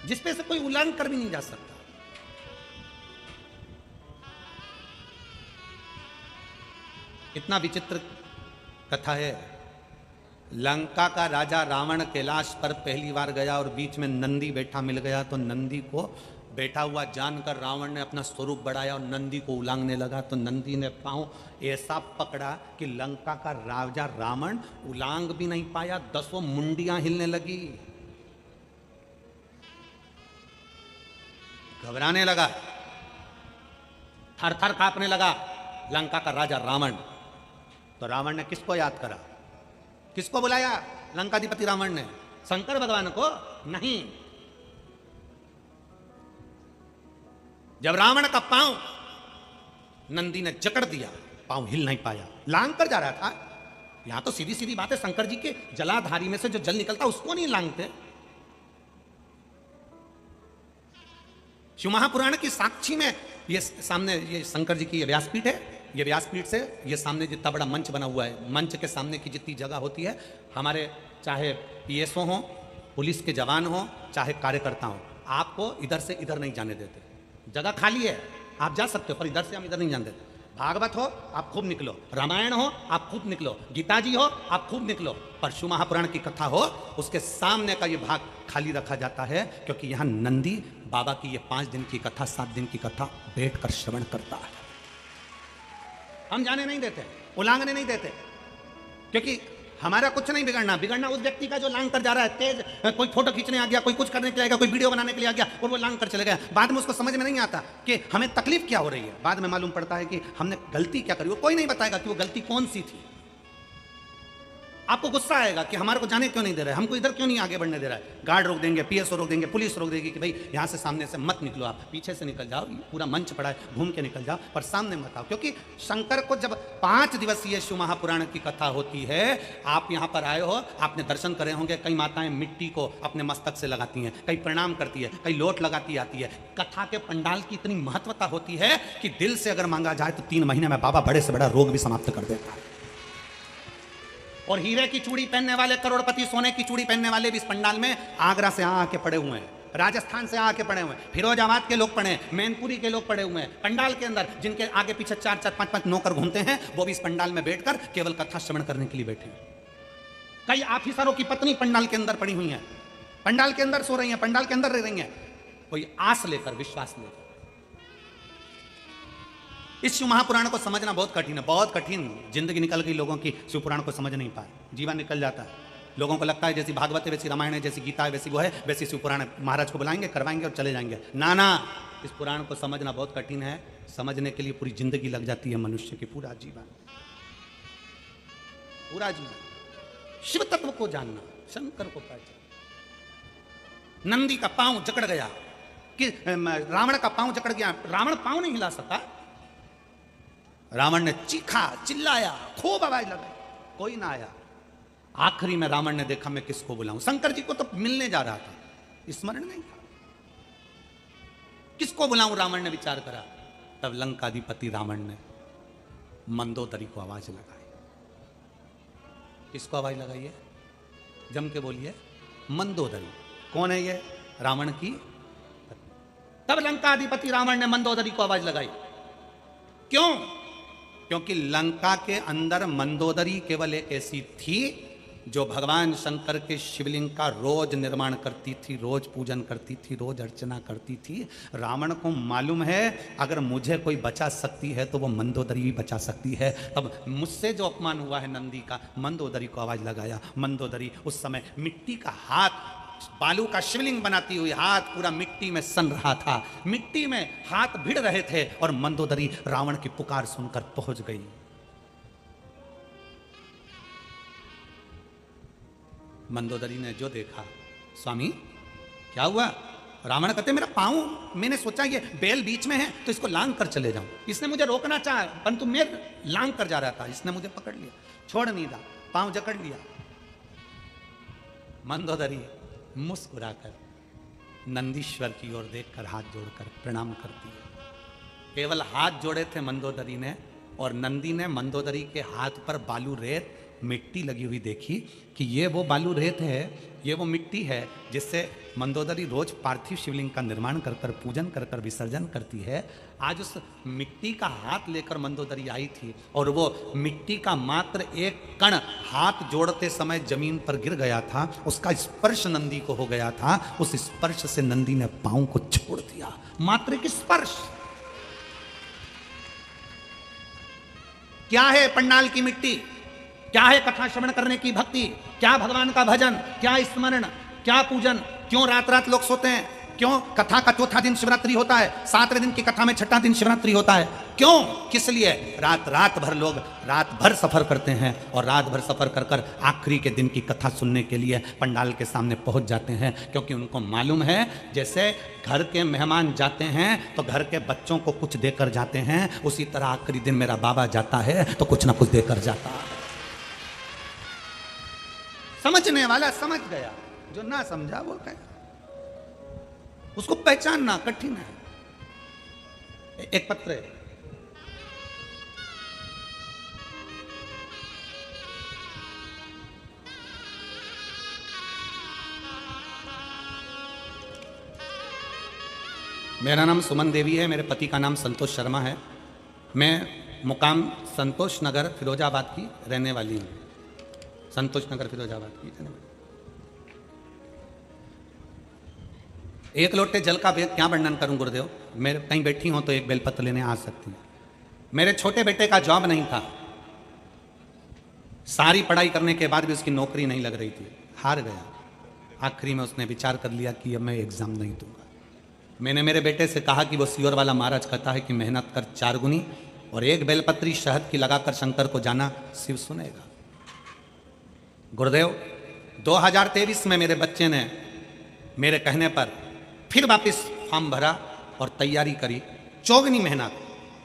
जिसपे से कोई उल्लंघन कर भी नहीं जा सकता। कितना विचित्र कथा है। लंका का राजा रावण कैलाश पर पहली बार गया और बीच में नंदी बैठा मिल गया, तो नंदी को बैठा हुआ जानकर रावण ने अपना स्वरूप बढ़ाया और नंदी को उलांगने लगा। तो नंदी ने पांव ऐसा पकड़ा कि लंका का राजा रावण उलांग भी नहीं पाया, 10 मुंडियां हिलने लगी, घबराने लगा, थर थर कांपने लगा लंका का राजा रावण। तो रावण ने किसको याद करा? किसको बुलाया? लंकाधिपति रावण ने शंकर भगवान को नहीं। जब रावण का पांव नंदी ने जकड़ दिया, पांव हिल नहीं पाया, लांग कर जा रहा था। यहां तो सीधी सीधी बात है, शंकर जी के जलाधारी में से जो जल निकलता उसको नहीं लांगते। शिव महापुराण की साक्षी में ये सामने, ये शंकर जी की ये व्यासपीठ है। ये व्यासपीठ से ये सामने जितना बड़ा मंच बना हुआ है, मंच के सामने की जितनी जगह होती है, हमारे चाहे पीएसओ हो, पुलिस के जवान हो, चाहे कार्यकर्ता हो, आपको इधर से इधर नहीं जाने देते। जगह खाली है, आप जा सकते हो, पर इधर से हम इधर नहीं जाने देते। भागवत हो आप खूब निकलो, रामायण हो आप खूब निकलो, गीता जी हो आप खूब निकलो, पर शिव महापुराण की कथा हो उसके सामने का ये भाग खाली रखा जाता है, क्योंकि यहाँ नंदी बाबा की ये 5 दिन की कथा, 7 दिन की कथा बैठकर श्रवण करता है। हम जाने नहीं देते, उलांघने नहीं देते, क्योंकि हमारा कुछ नहीं बिगड़ना। बिगड़ना उस व्यक्ति का जो लांग कर जा रहा है, तेज कोई फोटो खींचने आ गया, कोई कुछ करने के लिए आ गया, कोई वीडियो बनाने के लिए आ गया और वो लांग कर चले गया। बाद में उसको समझ में नहीं आता कि हमें तकलीफ क्या हो रही है। बाद में मालूम पड़ता है कि हमने गलती क्या करी, वो कोई नहीं बताएगा कि वो गलती कौन सी थी। आपको गुस्सा आएगा कि हमारे को जाने क्यों नहीं दे रहा है, हमको इधर क्यों नहीं आगे बढ़ने दे रहा है। गार्ड रोक देंगे, पीएसओ रोक देंगे, पुलिस रोक देगी कि भाई यहाँ से सामने से मत निकलो, आप पीछे से निकल जाओ, पूरा मंच पड़ा है, घूम के निकल जाओ, पर सामने मत आओ। क्योंकि शंकर को जब 5 दिवसीय शिव महापुराण की कथा होती है, आप यहाँ पर आए हो, आपने दर्शन करे होंगे, कई माताएं मिट्टी को अपने मस्तक से लगाती हैं, कई प्रणाम करती है, कई लोट लगाती आती है। कथा के पंडाल की इतनी महत्वता होती है कि दिल से अगर मांगा जाए तो 3 महीने में बाबा बड़े से बड़ा रोग भी समाप्त कर देता है। और हीरे की चूड़ी पहनने वाले करोड़पति, सोने की चूड़ी पहनने वाले भी इस पंडाल में आगरा से आके पड़े हुए हैं, राजस्थान से आके पड़े हुए हैं, फिरोजाबाद के लोग पड़े हैं, मैनपुरी के लोग पड़े हुए हैं पंडाल के अंदर, जिनके आगे पीछे 4-4, 5-5 नौकर घूमते हैं, वो भी इस पंडाल में बैठकर केवल कथा श्रवण करने के लिए बैठे हैं। कई ऑफिसरों की पत्नी पंडाल के अंदर पड़ी हुई है, पंडाल के अंदर सो रही है, पंडाल के अंदर रह रही है, कोई आस लेकर, विश्वास लेकर। इस शिव महापुराण को समझना बहुत कठिन है, बहुत कठिन। जिंदगी निकल गई लोगों की, शिव पुराण को समझ नहीं पाए, जीवन निकल जाता है। लोगों को लगता है जैसी भागवत है वैसी रामायण है, जैसी गीता है वैसी वो है, वैसी शिव पुराण महाराज को बुलाएंगे, करवाएंगे और चले जाएंगे। ना ना, इस पुराण को समझना बहुत कठिन है। समझने के लिए पूरी जिंदगी लग जाती है मनुष्य की, पूरा जीवन, पूरा जीवन। शिव तत्व को जानना, शंकर को पहचान। नंदी का पांव जकड़ गया कि रावण का पांव जकड़ गया, रावण पांव नहीं हिला सका, रावण ने चीखा, चिल्लाया, खूब आवाज लगाई, कोई ना आया। आखिरी में रावण ने देखा मैं किसको बुलाऊं, शंकर जी को तो मिलने जा रहा था, स्मरण नहीं था, किसको बुलाऊं रावण ने विचार करा। तब लंकाधिपति रावण ने मंदोदरी को आवाज लगाई। किसको आवाज लगाई है, जम के बोलिए, मंदोदरी। कौन है ये, रावण की पत्नी। तब लंकाधिपति रावण ने मंदोदरी को आवाज लगाई। क्यों? क्योंकि लंका के अंदर मंदोदरी केवल एक ऐसी थी जो भगवान शंकर के शिवलिंग का रोज निर्माण करती थी, रोज पूजन करती थी, रोज अर्चना करती थी। रावण को मालूम है अगर मुझे कोई बचा सकती है तो वो मंदोदरी भी बचा सकती है। तब मुझसे जो अपमान हुआ है नंदी का, मंदोदरी को आवाज लगाया। मंदोदरी उस समय मिट्टी का हाथ, बालू का शिवलिंग बनाती हुई हाथ पूरा मिट्टी में सन रहा था, मिट्टी में हाथ भिड़ रहे थे, और मंदोदरी रावण की पुकार सुनकर पहुंच गई। मंदोदरी ने जो देखा, स्वामी क्या हुआ? रावण कहते मेरा पांव, मैंने सोचा ये बेल बीच में है तो इसको लांग कर चले जाऊं, इसने मुझे रोकना चाहा परंतु मैं लांग कर जा रहा था, इसने मुझे पकड़ लिया, छोड़ नहीं रहा, पांव जकड़ लिया। मंदोदरी मुस्कुराकर नंदीश्वर की ओर देखकर हाथ जोड़कर प्रणाम करती है। केवल हाथ जोड़े थे मंदोदरी ने, और नंदी ने मंदोदरी के हाथ पर बालू रेत मिट्टी लगी हुई देखी कि ये वो बालू रेत है, ये वो मिट्टी है जिससे मंदोदरी रोज पार्थिव शिवलिंग का निर्माण कर कर, पूजन कर कर विसर्जन करती है। आज उस मिट्टी का हाथ लेकर मंदोदरी आई थी, और वो मिट्टी का मात्र एक कण हाथ जोड़ते समय जमीन पर गिर गया था, उसका स्पर्श नंदी को हो गया था। उस स्पर्श से नंदी ने पांव को छोड़ दिया, मात्र एक स्पर्श। क्या है पंडाल की मिट्टी, क्या है कथा श्रवण करने की भक्ति, क्या भगवान का भजन, क्या स्मरण, क्या पूजन। क्यों रात रात लोग सोते हैं, क्यों कथा का चौथा दिन शिवरात्रि होता है, 7वें दिन की कथा में 6ठा दिन शिवरात्रि होता है, क्यों, किस लिए? रात भर लोग रात भर सफर करते हैं, और रात भर सफर कर कर आखिरी के दिन की कथा सुनने के लिए पंडाल के सामने पहुंच जाते हैं। क्योंकि उनको मालूम है जैसे घर के मेहमान जाते हैं तो घर के बच्चों को कुछ देकर जाते हैं, उसी तरह आखिरी दिन मेरा बाबा जाता है तो कुछ ना कुछ देकर जाता है। समझने वाला समझ गया, जो ना समझा वो कहे, उसको पहचानना कठिन है। एक पत्र है, मेरा नाम सुमन देवी है, मेरे पति का नाम संतोष शर्मा है। मैं मुकाम संतोष नगर फिरोजाबाद की रहने वाली हूँ, संतोष नगर फिरोजाबाद की रहने वाली। एक लोटे जल का क्या वर्णन करूं गुरुदेव, मेरे कहीं बैठी हो तो एक बेलपत्र लेने आ सकती है। मेरे छोटे बेटे का जॉब नहीं था, सारी पढ़ाई करने के बाद भी उसकी नौकरी नहीं लग रही थी, हार गया। आखिरी में उसने विचार कर लिया कि अब मैं एग्जाम नहीं दूंगा। मैंने मेरे बेटे से कहा कि वो सियोर वाला महाराज कहता है कि मेहनत कर 4 गुनी, और एक बेलपत्री शहद की लगाकर शंकर को जाना, शिव सुनेगा। गुरुदेव 2023 में मेरे बच्चे ने मेरे कहने पर फिर वापस फॉर्म भरा और तैयारी करी, चौगनी मेहनत,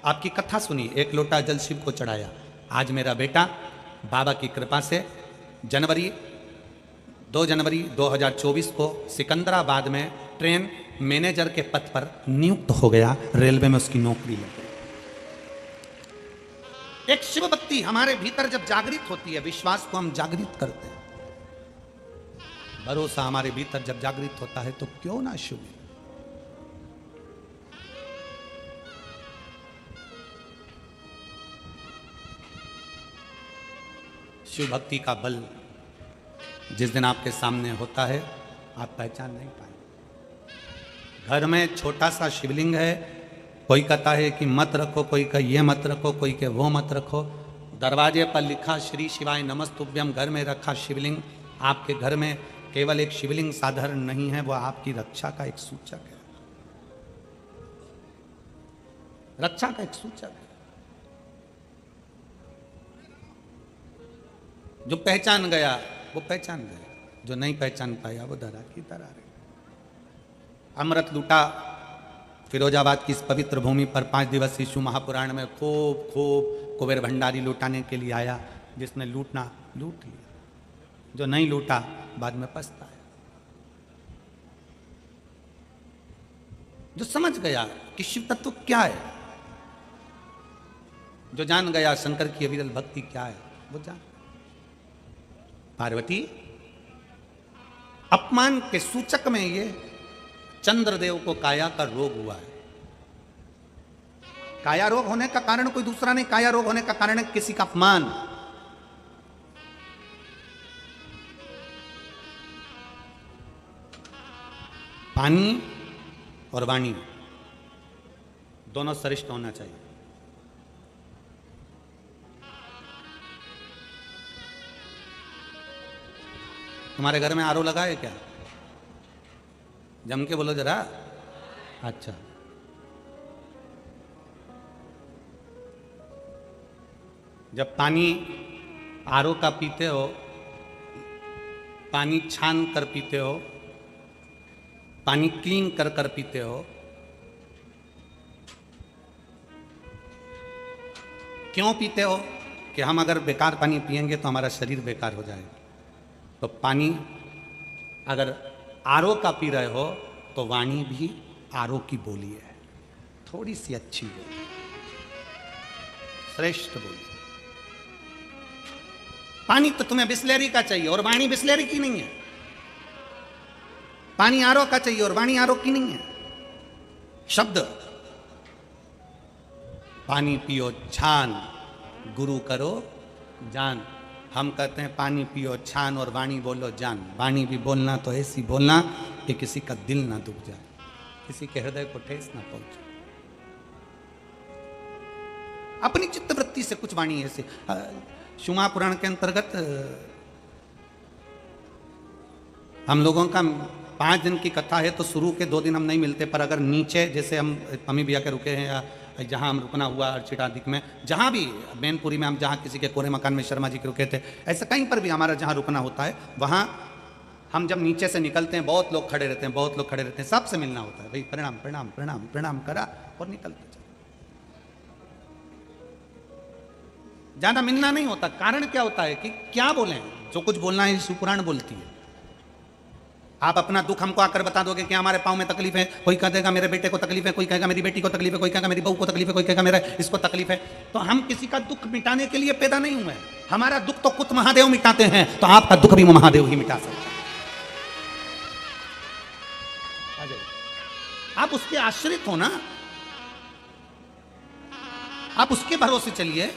आपकी कथा सुनी, 1 लोटा जल शिव को चढ़ाया। आज मेरा बेटा बाबा की कृपा से 2 जनवरी 2024 को सिकंदराबाद में ट्रेन मैनेजर के पद पर नियुक्त हो गया, रेलवे में उसकी नौकरी लग गई। एक शिव भक्ति हमारे भीतर जब जागृत होती है, विश्वास को हम जागृत करते हैं, भरोसा हमारे भीतर जब जागृत होता है तो क्यों ना शुभ। शिव भक्ति का बल जिस दिन आपके सामने होता है आप पहचान नहीं पाएंगे। घर में छोटा सा शिवलिंग है, कोई कहता है कि मत रखो, कोई कहे ये मत रखो, कोई कहे वो मत रखो। दरवाजे पर लिखा श्री शिवाय नमस्तुभ्यम, घर में रखा शिवलिंग। आपके घर में केवल एक शिवलिंग साधारण नहीं है, वो आपकी रक्षा का एक सूचक है, रक्षा का एक सूचक है। जो पहचान गया वो पहचान गया, जो नहीं पहचान पाया वो दरा की दरार है। अमृत लूटा फिरोजाबाद की इस पवित्र भूमि पर 5 दिवसीय शिव महापुराण में खूब कुबेर भंडारी लूटाने के लिए आया। जिसने लूटना लूट लिया, जो नहीं लूटा बाद में पछताया। जो समझ गया कि शिव तत्व क्या है, जो जान गया शंकर की अविरल भक्ति क्या है, वो जान। पार्वती अपमान के सूचक में ये चंद्रदेव को काया का रोग हुआ है। काया रोग होने का कारण कोई दूसरा नहीं, काया रोग होने का कारण है किसी का अपमान। पानी और वाणी दोनों श्रेष्ठ होना चाहिए। तुम्हारे घर में आरओ लगा है क्या? जम के बोलो जरा। अच्छा, जब पानी आरओ का पीते हो, पानी छान कर पीते हो, पानी क्लीन कर कर पीते हो, क्यों पीते हो? कि हम अगर बेकार पानी पिएंगे तो हमारा शरीर बेकार हो जाएगा। तो पानी अगर आरओ का पी रहे हो तो वाणी भी आरओ की बोली है, थोड़ी सी अच्छी बोली, श्रेष्ठ बोली। पानी तो तुम्हें बिस्लेरी का चाहिए और वाणी बिस्लेरी की नहीं है। पानी आरओ का चाहिए और वाणी आरओ की नहीं है। शब्द पानी पियो छान, गुरु करो जान। हम कहते हैं पानी पियो छान और वाणी बोलो जान। वाणी भी बोलना तो ऐसी बोलना कि किसी का दिल ना दुख जाए, किसी के हृदय को ठेस ना पहुंचे। अपनी चित्तवृत्ति से कुछ वाणी ऐसे। शिव महापुराण के अंतर्गत हम लोगों का 5 दिन की कथा है, तो शुरू के 2 दिन हम नहीं मिलते, पर अगर नीचे जैसे हम अमी भैया के रुके हैं या जहाँ हम रुकना हुआ अर्चिटादिक में, जहाँ भी मैनपुरी में हम जहाँ किसी के कोरे मकान में शर्मा जी के रुके थे, ऐसा कहीं पर भी हमारा जहाँ रुकना होता है, वहाँ हम जब नीचे से निकलते हैं बहुत लोग खड़े रहते हैं, बहुत लोग खड़े रहते हैं, सबसे मिलना होता है। भाई प्रणाम प्रणाम प्रणाम प्रणाम करा और निकलते चले। ज्यादा मिलना नहीं होता। कारण क्या होता है कि क्या बोलें, जो कुछ बोलना है शिव पुराण बोलती है। आप अपना दुख हमको आकर बता दोगे कि हमारे पाँव में तकलीफ है, कोई कह देगा मेरे बेटे को तकलीफ है, कोई कहेगा मेरी बेटी को तकलीफ है, कोई कहेगा मेरी बहू को तकलीफ है, कोई कहेगा मेरा इसको तकलीफ है। तो हम किसी का दुख मिटाने के लिए पैदा नहीं हुए। हमारा दुख तो खुद महादेव मिटाते हैं, तो आपका दुख भी महादेव ही मिटा सकते हैं। आप उसके आश्रित हो ना, आप उसके भरोसे चलिए।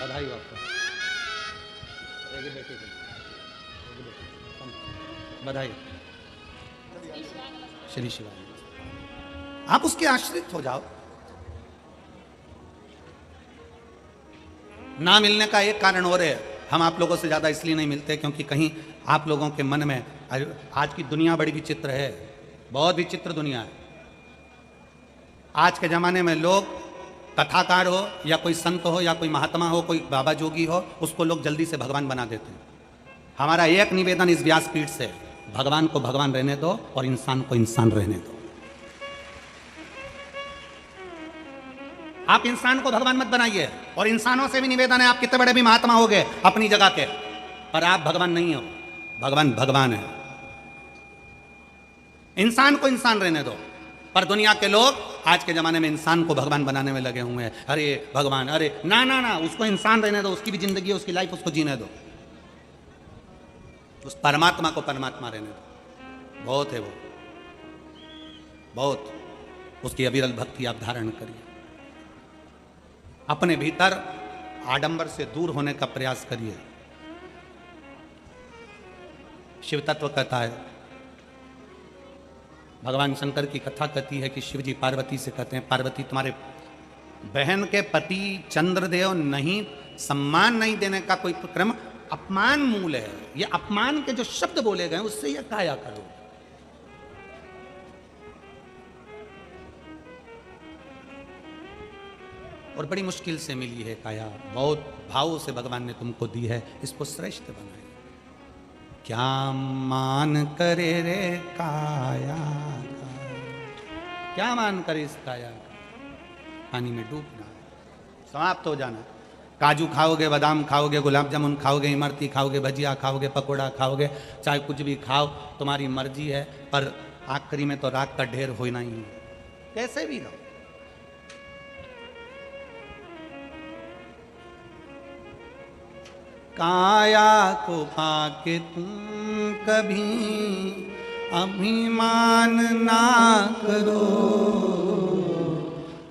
बधाई हो आपको, बेटे बधाई, श्री शिवाय। आप उसके आश्रित हो जाओ। ना मिलने का एक कारण और है, हम आप लोगों से ज़्यादा इसलिए नहीं मिलते क्योंकि कहीं आप लोगों के मन में, आज की दुनिया बड़ी विचित्र है, बहुत विचित्र दुनिया है। आज के ज़माने में लोग कथाकार हो या कोई संत हो या कोई महात्मा हो, कोई बाबा जोगी हो, उसको लोग जल्दी से भगवान बना देते हैं। हमारा एक निवेदन इस व्यासपीठ से, भगवान को भगवान रहने दो और इंसान को इंसान रहने दो। आप इंसान को भगवान मत बनाइए। और इंसानों से भी निवेदन है, आप कितने बड़े भी महात्मा हो गए अपनी जगह के, पर आप भगवान नहीं हो। भगवान भगवान है। इंसान को इंसान रहने दो। पर दुनिया के लोग आज के जमाने में इंसान को भगवान बनाने में लगे हुए हैं। अरे भगवान, अरे ना ना ना, उसको इंसान रहने दो, उसकी भी जिंदगी, उसकी लाइफ, उसको जीने दो। उस परमात्मा को परमात्मा रहने दो। बहुत है वो, बहुत। उसकी अविरल भक्ति आप धारण करिए। अपने भीतर आडंबर से दूर होने का प्रयास करिए। शिव तत्व कहता है, भगवान शंकर की कथा कहती है कि शिव जी पार्वती से कहते हैं, पार्वती तुम्हारे बहन के पति चंद्रदेव नहीं, सम्मान नहीं देने का कोई क्रम अपमान मूल है। ये अपमान के जो शब्द बोले गए उससे ये काया करो। और बड़ी मुश्किल से मिली है काया, बहुत भाव से भगवान ने तुमको दी है, इसको श्रेष्ठ बनाए। क्या मान करे रे काया का, क्या मान करे इस काया का, पानी में डूबना, समाप्त हो जाना। काजू खाओगे, बादाम खाओगे, गुलाब जामुन खाओगे, इमरती खाओगे, भजिया खाओगे, पकोड़ा खाओगे, चाहे कुछ भी खाओ, तुम्हारी मर्जी है, पर आखिरी में तो राख का ढेर होना ही है, कैसे भी रहो। काया को पाके तुम कभी अभिमान ना करो,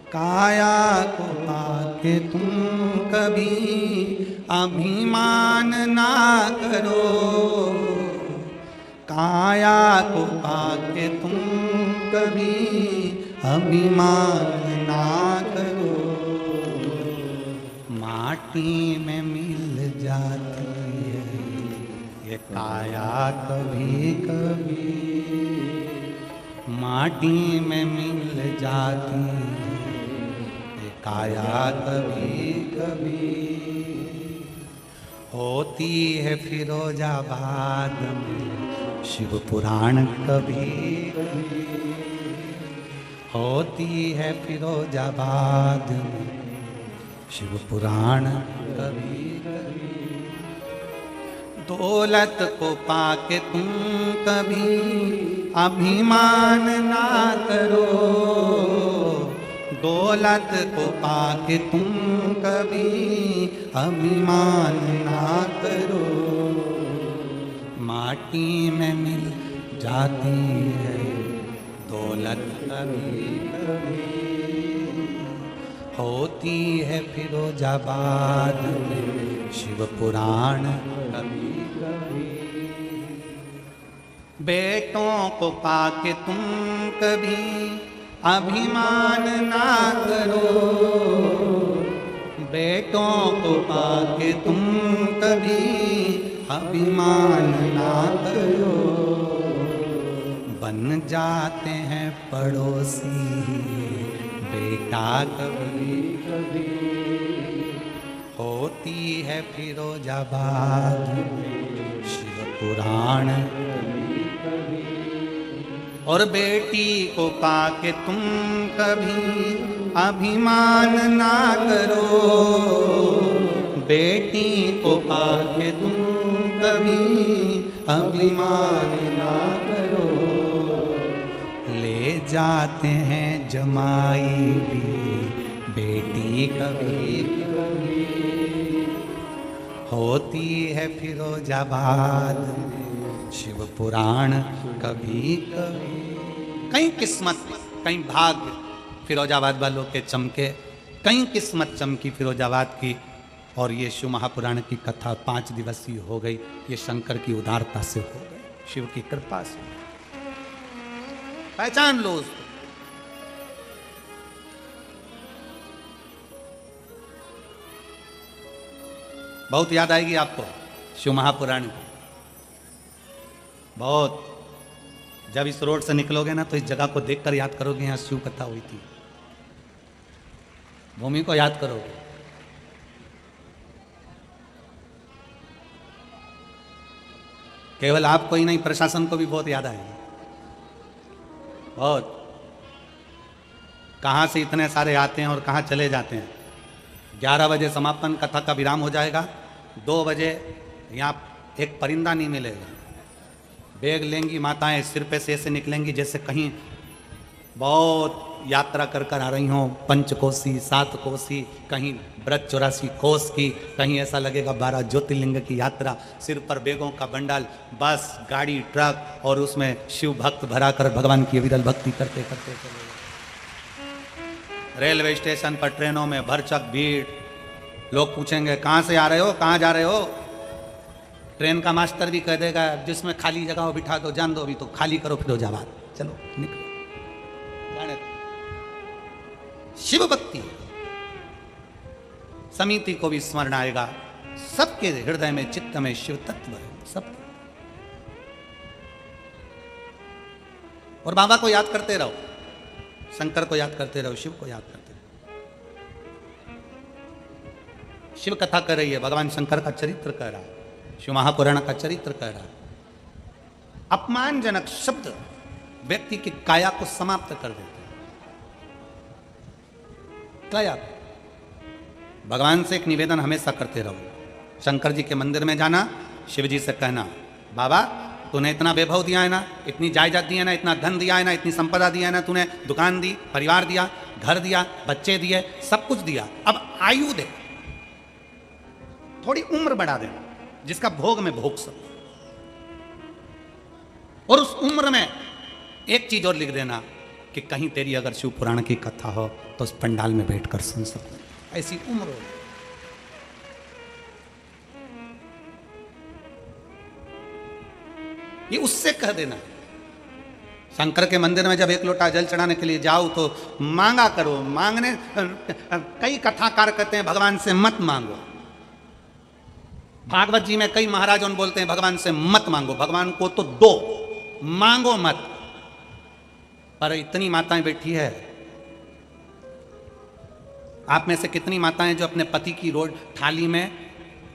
काया को पाके तुम कभी अभिमान ना करो, काया को पाके तुम कभी अभिमान ना करो। माटी में मिल जाती है ये काया कभी कभी, माटी में मिल जाती है ये काया कभी कभी। होती है फिरोजाबाद में शिव पुराण कभी कभी, होती है फिरोजाबाद में शिव पुराण कभी कभी। दौलत को पाके तुम कभी अभिमान ना करो, दौलत को पाके तुम कभी अभिमान ना करो। माटी में मिल जाती है दौलत कभी कभी, होती है फिरोजाबाद में शिव पुराण कभी कभी। बेटों को पाके तुम कभी अभिमान ना करो, बेटों को पाके तुम कभी अभिमान ना करो। बन जाते हैं पड़ोसी बेटा कभी कभी, होती है फिरोजाबाद में शिव पुराण कभी कभी। और बेटी को पाके तुम कभी अभिमान ना करो, बेटी को पाके तुम कभी अभिमान ना करो। ले जाते हैं जमाई भी बेटी कभी कभी, होती है फिरोजाबाद में शिव पुराण कभी कभी। कहीं किस्मत, कहीं भाग्य फिरोजाबाद वालों के चमके, कहीं किस्मत चमकी फिरोजाबाद की, और ये शिव महापुराण की कथा 5 दिवसीय हो गई। ये शंकर की उदारता से हो गई, शिव की कृपा से। पहचान लो उसको। बहुत याद आएगी आपको शिव महापुराण की, बहुत। जब इस रोड से निकलोगे ना तो इस जगह को देखकर याद करोगे यहाँ शिव कथा हुई थी, भूमि को याद करोगे। केवल आपको ही नहीं, प्रशासन को भी बहुत याद आएगी, बहुत। कहाँ से इतने सारे आते हैं और कहाँ चले जाते हैं। 11 बजे समापन, कथा का विराम हो जाएगा। 2 बजे यहाँ एक परिंदा नहीं मिलेगा। बैग लेंगी माताएं, सिर पे से ऐसे निकलेंगी जैसे कहीं बहुत यात्रा कर कर आ रही हों, 5 कोसी 7 कोसी, कहीं व्रत 84 कोस की, कहीं ऐसा लगेगा 12 ज्योतिर्लिंग की यात्रा। सिर पर बैगों का बंडल, बस, गाड़ी, ट्रक, और उसमें शिव भक्त भरा कर भगवान की विरल भक्ति करते करते चले। रेलवे स्टेशन पर, ट्रेनों में भरचक भीड़। लोग पूछेंगे कहाँ से आ रहे हो, कहाँ जा रहे हो। ट्रेन का मास्टर भी कह देगा जिसमें खाली जगह हो बिठा दो, जान दो अभी तो खाली करो फिरोजाबाद, चलो निकलो। शिव भक्ति समिति को भी स्मरण आएगा, सबके हृदय में, चित्त में शिव तत्व है, सबके। और बाबा को याद करते रहो, शंकर को याद करते रहो, शिव को याद करते रहो। शिव कथा कर रही है, भगवान शंकर का चरित्र कह रहा है, शिव महापुराण का चरित्र कह रहा है। अपमानजनक शब्द व्यक्ति की काया को समाप्त कर देते हैं। काया, भगवान से एक निवेदन हमेशा करते रहो। शंकर जी के मंदिर में जाना, शिव जी से कहना, बाबा तूने इतना वैभव दिया है ना, इतनी जायदाद दी है ना, इतना धन दिया है ना, इतनी संपदा दिया है ना, तूने दुकान दी, परिवार दिया, घर दिया, बच्चे दिए, सब कुछ दिया, अब आयु दे, थोड़ी उम्र बढ़ा देना जिसका भोग में भोग सको। और उस उम्र में एक चीज और लिख देना कि कहीं तेरी अगर शिव पुराण की कथा हो तो उस पंडाल में बैठकर सुन सकूं, ऐसी उम्र हो। ये उससे कह देना। शंकर के मंदिर में जब एक लोटा जल चढ़ाने के लिए जाओ तो मांगा करो। मांगने, कई कथाकार कहते हैं भगवान से मत मांगो। भागवत जी में कई महाराजों बोलते हैं भगवान से मत मांगो, भगवान को तो दो, मांगो मत। पर इतनी माताएं बैठी है, आप में से कितनी माताएं जो अपने पति की थाली में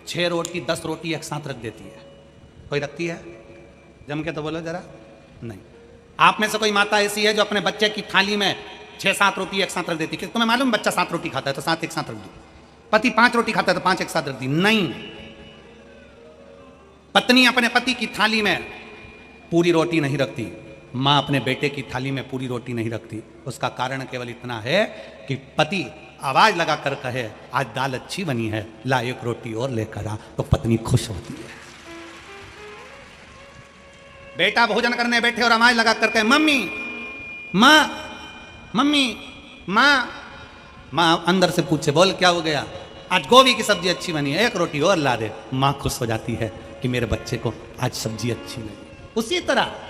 6 रोटी 10 रोटी एक साथ रख देती है? कोई रखती है? जम के तो बोलो जरा। नहीं। आप में से कोई माता ऐसी है जो अपने बच्चे की थाली में 6-7 रोटी एक साथ रख देती है? तुम्हें मालूम बच्चा 7 रोटी खाता है तो 7 एक साथ रख दी। पति 5 रोटी खाता है तो 5 एक साथ रख दी? नहीं। पत्नी अपने पति की थाली में पूरी रोटी नहीं रखती, मां अपने बेटे की थाली में पूरी रोटी नहीं रखती। उसका कारण केवल इतना है कि पति आवाज लगाकर कहे आज दाल अच्छी बनी है, ला 1 रोटी और लेकर आ, तो पत्नी खुश होती है। बेटा भोजन करने बैठे और आवाज लगा कर कहे मम्मी, मां, मम्मी, मां, मां अंदर से पूछे बोल क्या हो गया? आज गोभी की सब्जी अच्छी बनी है, 1 रोटी और ला दे। मां खुश हो जाती है कि मेरे बच्चे को आज सब्जी अच्छी लगी। उसी तरह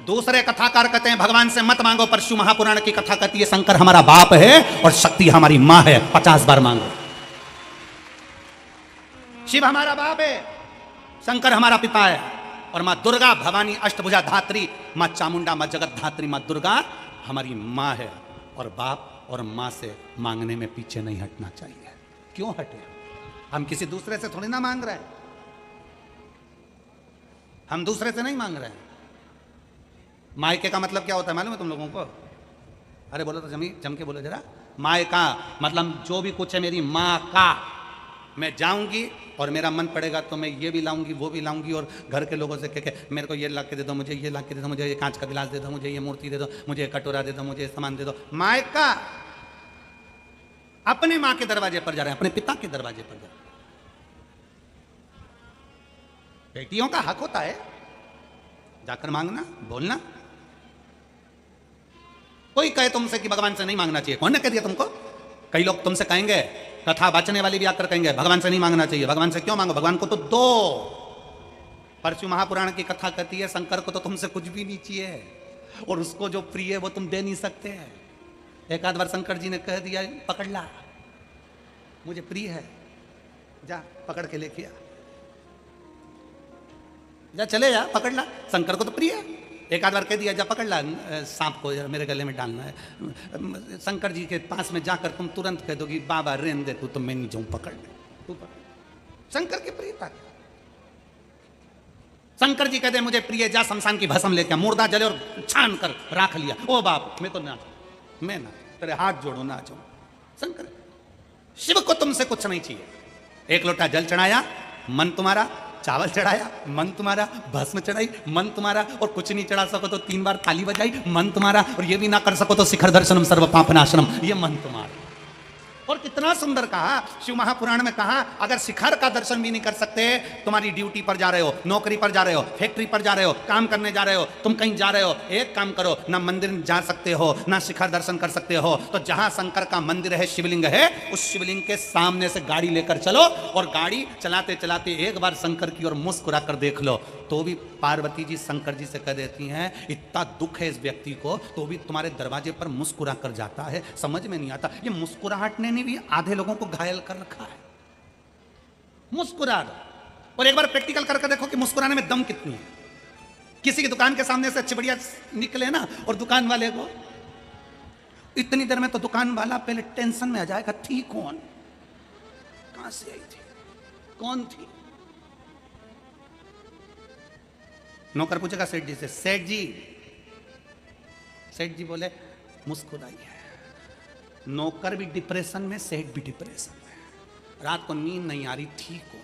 दूसरे कथाकार कहते हैं भगवान से मत मांगो, पर शिव महापुराण की कथा कहती है शंकर हमारा बाप है और शक्ति हमारी मां है, 50 बार मांगो। शिव हमारा बाप है, शंकर हमारा पिता है, और मां दुर्गा भवानी अष्टभुजा धात्री, मां चामुंडा, मां जगत धात्री, मां दुर्गा हमारी मां है। और बाप और मां से मांगने में पीछे नहीं हटना चाहिए। क्यों हटे? हम किसी दूसरे से थोड़ी ना मांग रहे हैं, हम दूसरे से नहीं मांग रहे हैं। मायके का मतलब क्या होता है मालूम है तुम लोगों को? अरे बोलो तो जम के बोलो जरा। मायका मतलब जो भी कुछ है मेरी माँ का। मैं जाऊंगी और मेरा मन पड़ेगा तो मैं ये भी लाऊंगी, वो भी लाऊंगी, और घर के लोगों से कह मेरे को ये ला के दे दो, मुझे ये ला के दे दो, मुझे ये कांच का गिलास दे दो, मुझे ये मूर्ति दे दो, मुझे ये कटोरा दे दो, मुझे ये सामान दे दो। मायका अपने माँ के दरवाजे पर जा रहे हैं, अपने पिता के दरवाजे पर जा रहे हैं। बेटियों का हक होता है जाकर मांगना, बोलना। कोई कहे तुमसे कि भगवान से नहीं मांगना चाहिए, कौन ने कह दिया तुमको? कई लोग तुमसे कहेंगे, कथा बचने वाली भी आकर कहेंगे भगवान से नहीं मांगना चाहिए, भगवान से क्यों मांगो, भगवान को तो दो। परशु महापुराण की कथा कहती है शंकर को तो तुमसे कुछ भी नहीं चाहिए, और उसको जो प्रिय है वो तुम दे नहीं सकते हैं। एक आध बार शंकर जी ने कह दिया पकड़ ला, मुझे प्रिय है, जा पकड़ के लेके आ, जा चले जा पकड़ ला, शंकर को तो प्रिय है। एक आध बार कह दिया जा पकड़ ला सांप को, मेरे गले में डालना है। शंकर जी के पास में जाकर तुम तुरंत कह दोगी बाबा रेन दे तू, तो मैं नहीं जाऊं पकड़ ले, तू पकड़। शंकर की प्रियता, शंकर जी कहते मुझे प्रिय, जा शमशान की भस्म लेके मुर्दा जले और छान कर राख लिया। ओ बाप मैं तो ना, मैं ना, तेरे हाथ जोड़ो ना जाऊं। शंकर, शिव को तुमसे कुछ नहीं चाहिए। एक लोटा जल चढ़ाया, मन तुम्हारा, चावल चढ़ाया, मन तुम्हारा, भस्म चढ़ाई, मन तुम्हारा, और कुछ नहीं चढ़ा सको तो 3 बार ताली बजाई, मन तुम्हारा, और ये भी ना कर सको तो शिखर दर्शनम सर्व पापनाशनम, ये मन तुम्हारा। और कितना सुंदर कहा शिव महापुराण में, कहा अगर शिखर का दर्शन भी नहीं कर सकते, तुम्हारी ड्यूटी पर जा रहे हो, नौकरी पर जा रहे हो, फैक्ट्री पर जा रहे हो, काम करने जा रहे हो, तुम कहीं जा रहे हो, एक काम करो, ना मंदिर जा सकते हो ना शिखर दर्शन कर सकते हो, तो जहां शंकर का मंदिर है, शिवलिंग है, उस शिवलिंग के सामने से गाड़ी लेकर चलो, और गाड़ी चलाते चलाते एक बार शंकर की ओर मुस्कुरा कर देख लो, तो भी पार्वती जी शंकर जी से कह देती हैं इतना दुख है इस व्यक्ति को, तो भी तुम्हारे दरवाजे पर मुस्कुरा कर जाता है। समझ में नहीं आता, ये मुस्कुराहट ने भी आधे लोगों को घायल कर रखा है। मुस्कुरा दो और एक बार प्रैक्टिकल करके देखो कि मुस्कुराने में दम कितनी है। किसी की दुकान के सामने से अच्छी बढ़िया निकले ना, और दुकान वाले को इतनी देर में तो दुकान वाला पहले टेंशन में आ जाएगा, थी कौन, कहां से आई थी, कौन थी। नौकर पूछेगा सेठ जी से, सेठ जी, सेठ जी बोले मुस्कुराइए। नौकर भी डिप्रेशन में, सेठ भी डिप्रेशन में, रात को नींद नहीं आ रही, थी कौन,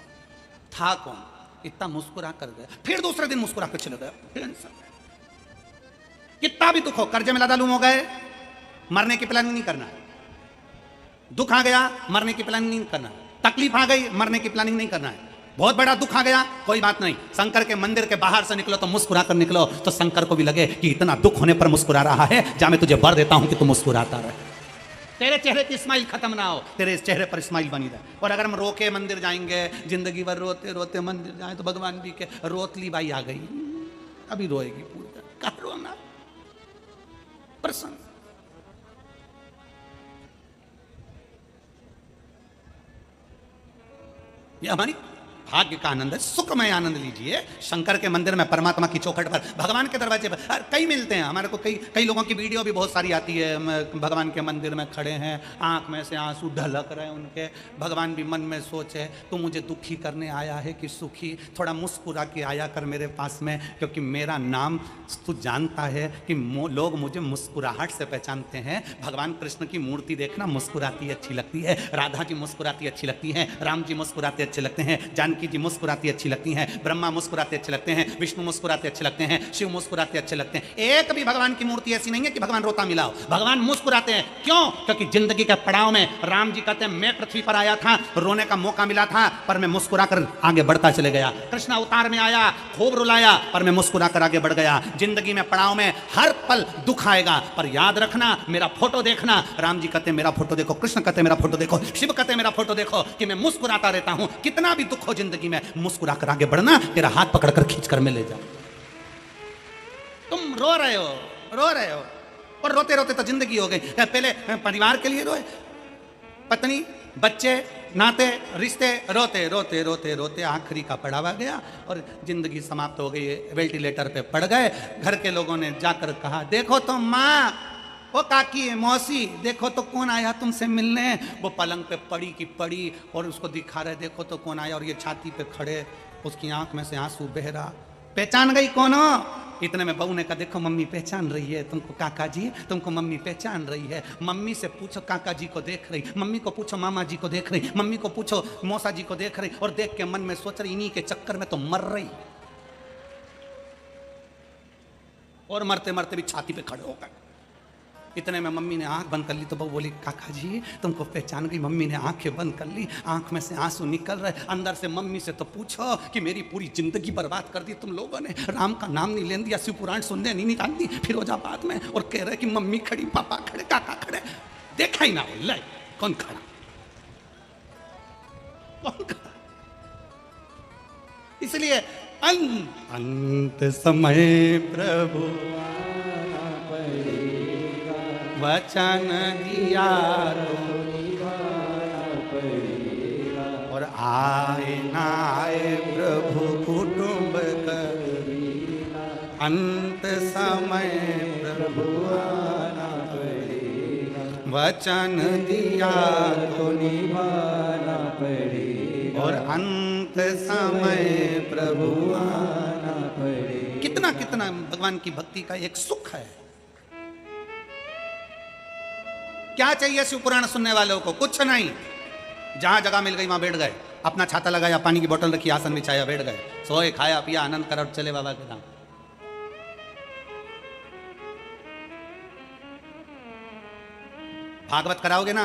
था कौन, इतना मुस्कुरा कर गया। फिर दूसरे दिन मुस्कुरा कर चले गए, टेंशन में। कितना भी दुख हो, कर्जे में लदालूम हो गए, मरने की प्लानिंग नहीं करना, दुख आ गया मरने की प्लानिंग नहीं करना, तकलीफ आ गई मरने की प्लानिंग नहीं करना है, बहुत बड़ा दुख आ गया कोई बात नहीं, शंकर के मंदिर के बाहर से निकलो तो मुस्कुरा कर निकलो, तो शंकर को भी लगे कि इतना दुख होने पर मुस्कुरा रहा है, जा मैं तुझे वर देता हूं कि तू मुस्कुराता रहे, तेरे चेहरे की स्माइल खत्म ना हो, तेरे इस चेहरे पर स्माइल बनी रहे। और अगर हम रो के मंदिर जाएंगे, जिंदगी भर रोते रोते मंदिर जाए, तो भगवान भी के रोतली बाई आ गई, अभी रोएगी पूरी, कहा रोना, प्रसन्न। यह हमारी भाग्य का आनंद है, सुखमय आनंद लीजिए। शंकर के मंदिर में, परमात्मा की चौखट पर, भगवान के दरवाजे पर कई मिलते हैं हमारे को, कई लोगों की वीडियो भी बहुत सारी आती है, भगवान के मंदिर में खड़े हैं, आंख में से आंसू ढलक रहे हैं उनके, भगवान भी मन में सोचे तू मुझे दुखी करने आया है कि सुखी, थोड़ा मुस्कुरा के आया कर मेरे पास में, क्योंकि मेरा नाम तू जानता है कि लोग मुझे मुस्कुराहट से पहचानते हैं। भगवान कृष्ण की मूर्ति देखना, मुस्कुराती अच्छी लगती है, राधा जी मुस्कुराती अच्छी लगती हैं, राम जी मुस्कुराते अच्छे लगते हैं, जानकी जी मुस्कुराती अच्छी लगती हैं, ब्रह्मा मुस्कुराते अच्छे लगते हैं, विष्णु मुस्कुराते अच्छे लगते हैं, शिव मुस्कुराते अच्छे लगते हैं। एक भी भगवान की मूर्ति ऐसी नहीं है कि भगवान रोता मिला हो, भगवान मुस्कुराते हैं। क्यों? क्योंकि जिंदगी के पड़ाव में राम जी कहते हैं मैं पृथ्वी पर आया था, रोने का मौका मिला था, पर मैं मुस्कुरा कर आगे बढ़ता चले गया। कृष्ण अवतार में आया, खूब रुलाया, पर मैं मुस्कुरा कर आगे बढ़ गया। जिंदगी में पड़ाव में हर पल दुख आएगा, पर याद रखना, मेरा फोटो देखना, राम जी कहते मेरा फोटो देखो, कृष्ण कहते मेरा फोटो देखो, शिव कहते मेरा फोटो देखो, कि मैं मुस्कुराता रहता हूं। कितना भी दुख हो जिंदगी में, मुस्कुरा कर आगे बढ़ना, तेरा हाथ पकड़कर खींच कर मैं ले जाऊं। तुम रो रहे हो और रोते रोते तो जिंदगी हो गई। पहले परिवार के लिए रोए, पत्नी, बच्चे, नाते, रिश्ते, रोते रोते रोते रोते आखिरी का पड़ावा गया और जिंदगी समाप्त हो गई। वेंटिलेटर पे पड़ गए। घर के लोगों ने जाकर कहा देखो तो माँ, वो काकी, मौसी, देखो तो कौन आया तुमसे मिलने। वो पलंग पे पड़ी की पड़ी और उसको दिखा रहे, देखो तो कौन आया, और ये छाती पे खड़े, उसकी आंख में से आंसू बह रहा। पहचान गई कौन हो? इतने में बहू ने कहा देखो मम्मी पहचान रही है तुमको, काका जी तुमको मम्मी पहचान रही है। मम्मी से पूछो काका जी को देख रही, मम्मी को पूछो मामा जी को देख रही, मम्मी को पूछो मौसा जी को देख रही, और देख के मन में सोच रही इन्हीं के चक्कर में तो मर रही। और मरते मरते भी छाती पे खड़े हो गए। इतने में मम्मी ने आंख बंद कर ली तो बहू बोली काका जी तुमको पहचान गई। मम्मी ने आंखें बंद कर ली, आंख में से आंसू निकल रहे। अंदर से मम्मी से तो पूछो कि मेरी पूरी जिंदगी बर्बाद कर दी तुम लोगों ने, राम का नाम नहीं लेने दिया, शिव पुराण सुनने नहीं निकाल दी फिरोजाबाद में, और कह रहे कि मम्मी खड़ी, पापा खड़े, काका खड़े। देखा ही ना बोल रहे कौन खड़ा, कौन खड़ा। इसलिए अंत समय प्रभु वचन दिया और आए ना आए प्रभु कुटुंब कभी, अंत समय प्रभु आना पड़ेगा, वचन दिया तो निभाना पड़ेगा, और अंत समय प्रभु आना पड़ेगा। कितना कितना भगवान की भक्ति का एक सुख है। क्या चाहिए शिव पुराण सुनने वालों को? कुछ नहीं। जहां जगह मिल गई वहां बैठ गए, अपना छाता लगाया, पानी की बोतल रखी, आसन बिछाया, बैठ गए, सोए, खाया पिया, आनंद कर और चले बाबा के नाम। भागवत कराओगे ना,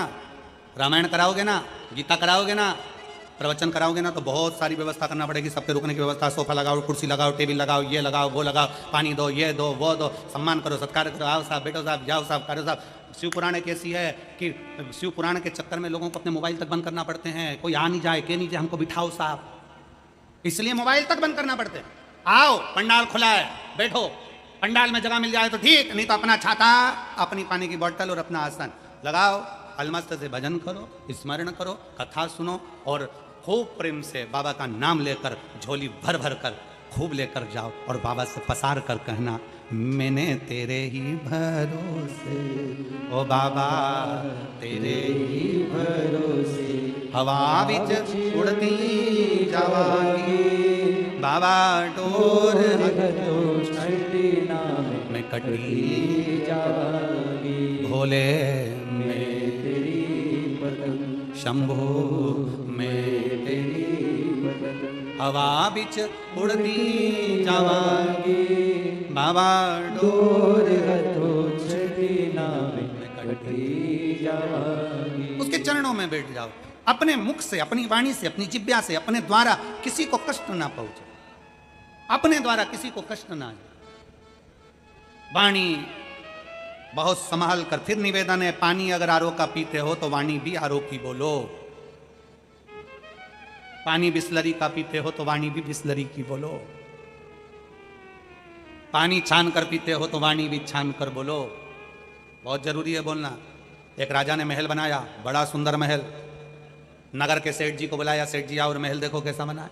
रामायण कराओगे ना, गीता कराओगे ना, प्रवचन कराओगे ना, तो बहुत सारी व्यवस्था करना पड़ेगी। सबके रुकने की व्यवस्था, सोफा लगाओ, कुर्सी लगाओ, टेबल लगाओ, ये लगाओ, वो लगाओ, पानी दो, ये दो, वो दो, सम्मान करो, सत्कार करो, आओ साहब, बैठो साहब, जाओ साहब, करो साहब। शिव पुराण एक ऐसी है कि शिव पुराण के चक्कर में लोगों को अपने मोबाइल तक बंद करना पड़ते हैं। कोई आ नहीं जाए, के नहीं जाए, हमको बिठाओ साहब, इसलिए मोबाइल तक बंद करना पड़ते हैं। आओ, पंडाल खुला है, बैठो, पंडाल में जगह मिल जाए तो ठीक, नहीं तो अपना छाता, अपनी पानी की बोतल और अपना आसन लगाओ, अलमस्त से भजन करो, स्मरण करो, कथा सुनो, और खूब प्रेम से बाबा का नाम लेकर झोली भर भर कर खूब लेकर जाओ, और बाबा से पसार कर कहना, मैंने तेरे ही भरोसे, ओ बाबा तेरे ही भरोसे, हवा बिच उड़ती जावांगी, बाबा डोर में कटी जावांगी, भोले में तेरी बदन, शंभो में तेरी बदन, हवा बिच उड़ती जावांगी, बाबा डोर जावांगी। उसके चरणों में बैठ जाओ, अपने मुख से, अपनी वाणी से, अपनी जिह्वा से, अपने द्वारा किसी को कष्ट ना पहुंचे, अपने द्वारा किसी को कष्ट ना आए। वाणी बहुत संभाल कर। फिर निवेदन है, पानी अगर आरो का पीते हो तो वाणी भी आरो की बोलो। पानी बिस्लरी का पीते हो तो वाणी भी बिस्लरी की बोलो। पानी छान कर पीते हो तो वाणी भी छान कर बोलो। बहुत जरूरी है बोलना। एक राजा ने महल बनाया, बड़ा सुंदर महल। नगर के सेठ जी को बुलाया, सेठ जी आओ और महल देखो कैसा बना है।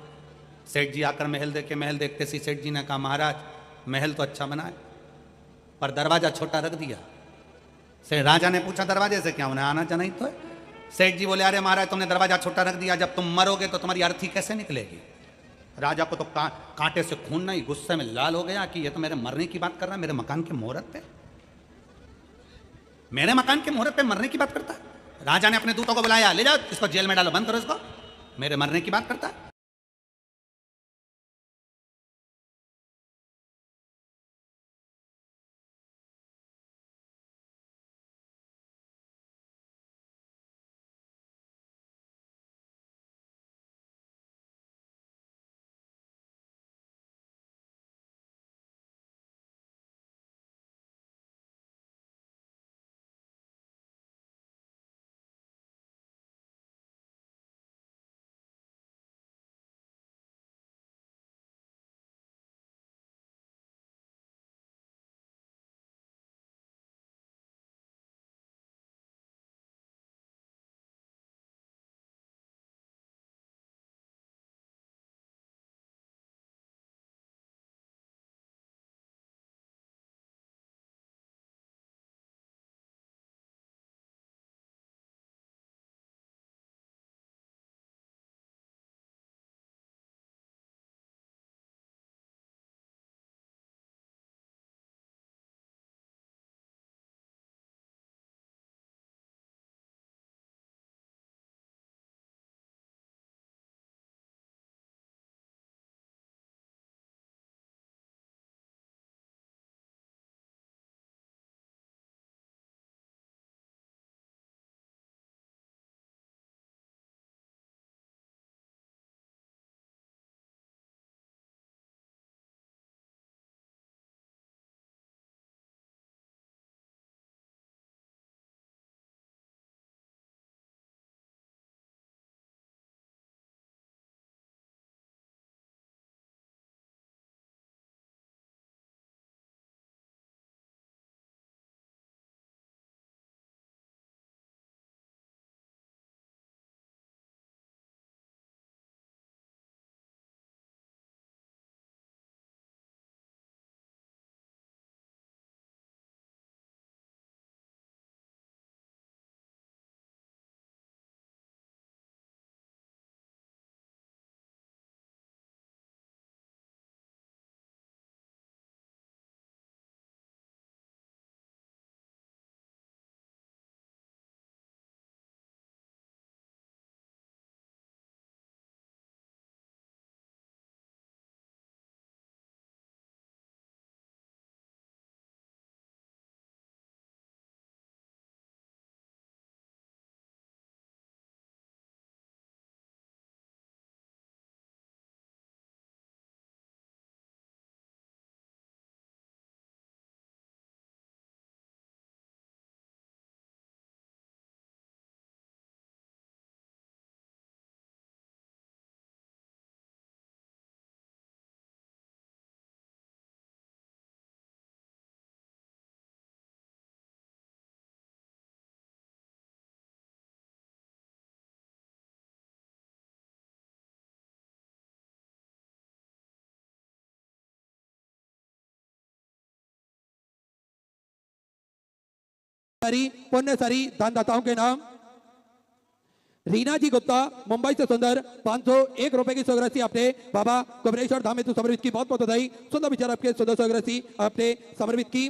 सेठ जी आकर महल देखे, महल देखते सी सेठ जी ने कहा, महाराज महल तो अच्छा बना है पर दरवाजा छोटा रख दिया। से राजा ने पूछा, दरवाजे से क्या उन्हें आना जाना ही तो है। सेठ जी बोले, अरे महाराज तुमने दरवाजा छोटा रख दिया, जब तुम मरोगे तो तुम्हारी अर्थी कैसे निकलेगी। राजा को तो कांटे से खून नहीं, गुस्से में लाल हो गया कि ये तो मेरे मरने की बात कर रहा है, मेरे मकान के मुहूर्त पे, मेरे मकान के मुहूर्त पे मरने की बात करता है। राजा ने अपने दूतों को बुलाया, ले जाओ इसको जेल में डालो, बंद करो इसको, मेरे मरने की बात करता है। पुण्य सरी दानदाताओं के नाम रीना जी गुप्ता मुंबई से सुंदर 501 रुपए की स्वग्रसी आपने बाबा कुबरेश्वर धाम हेतु समर्पित की। बहुत बहुत बधाई। सुंदर विचार आपके 14 स्वग्रसी आपने समर्पित की।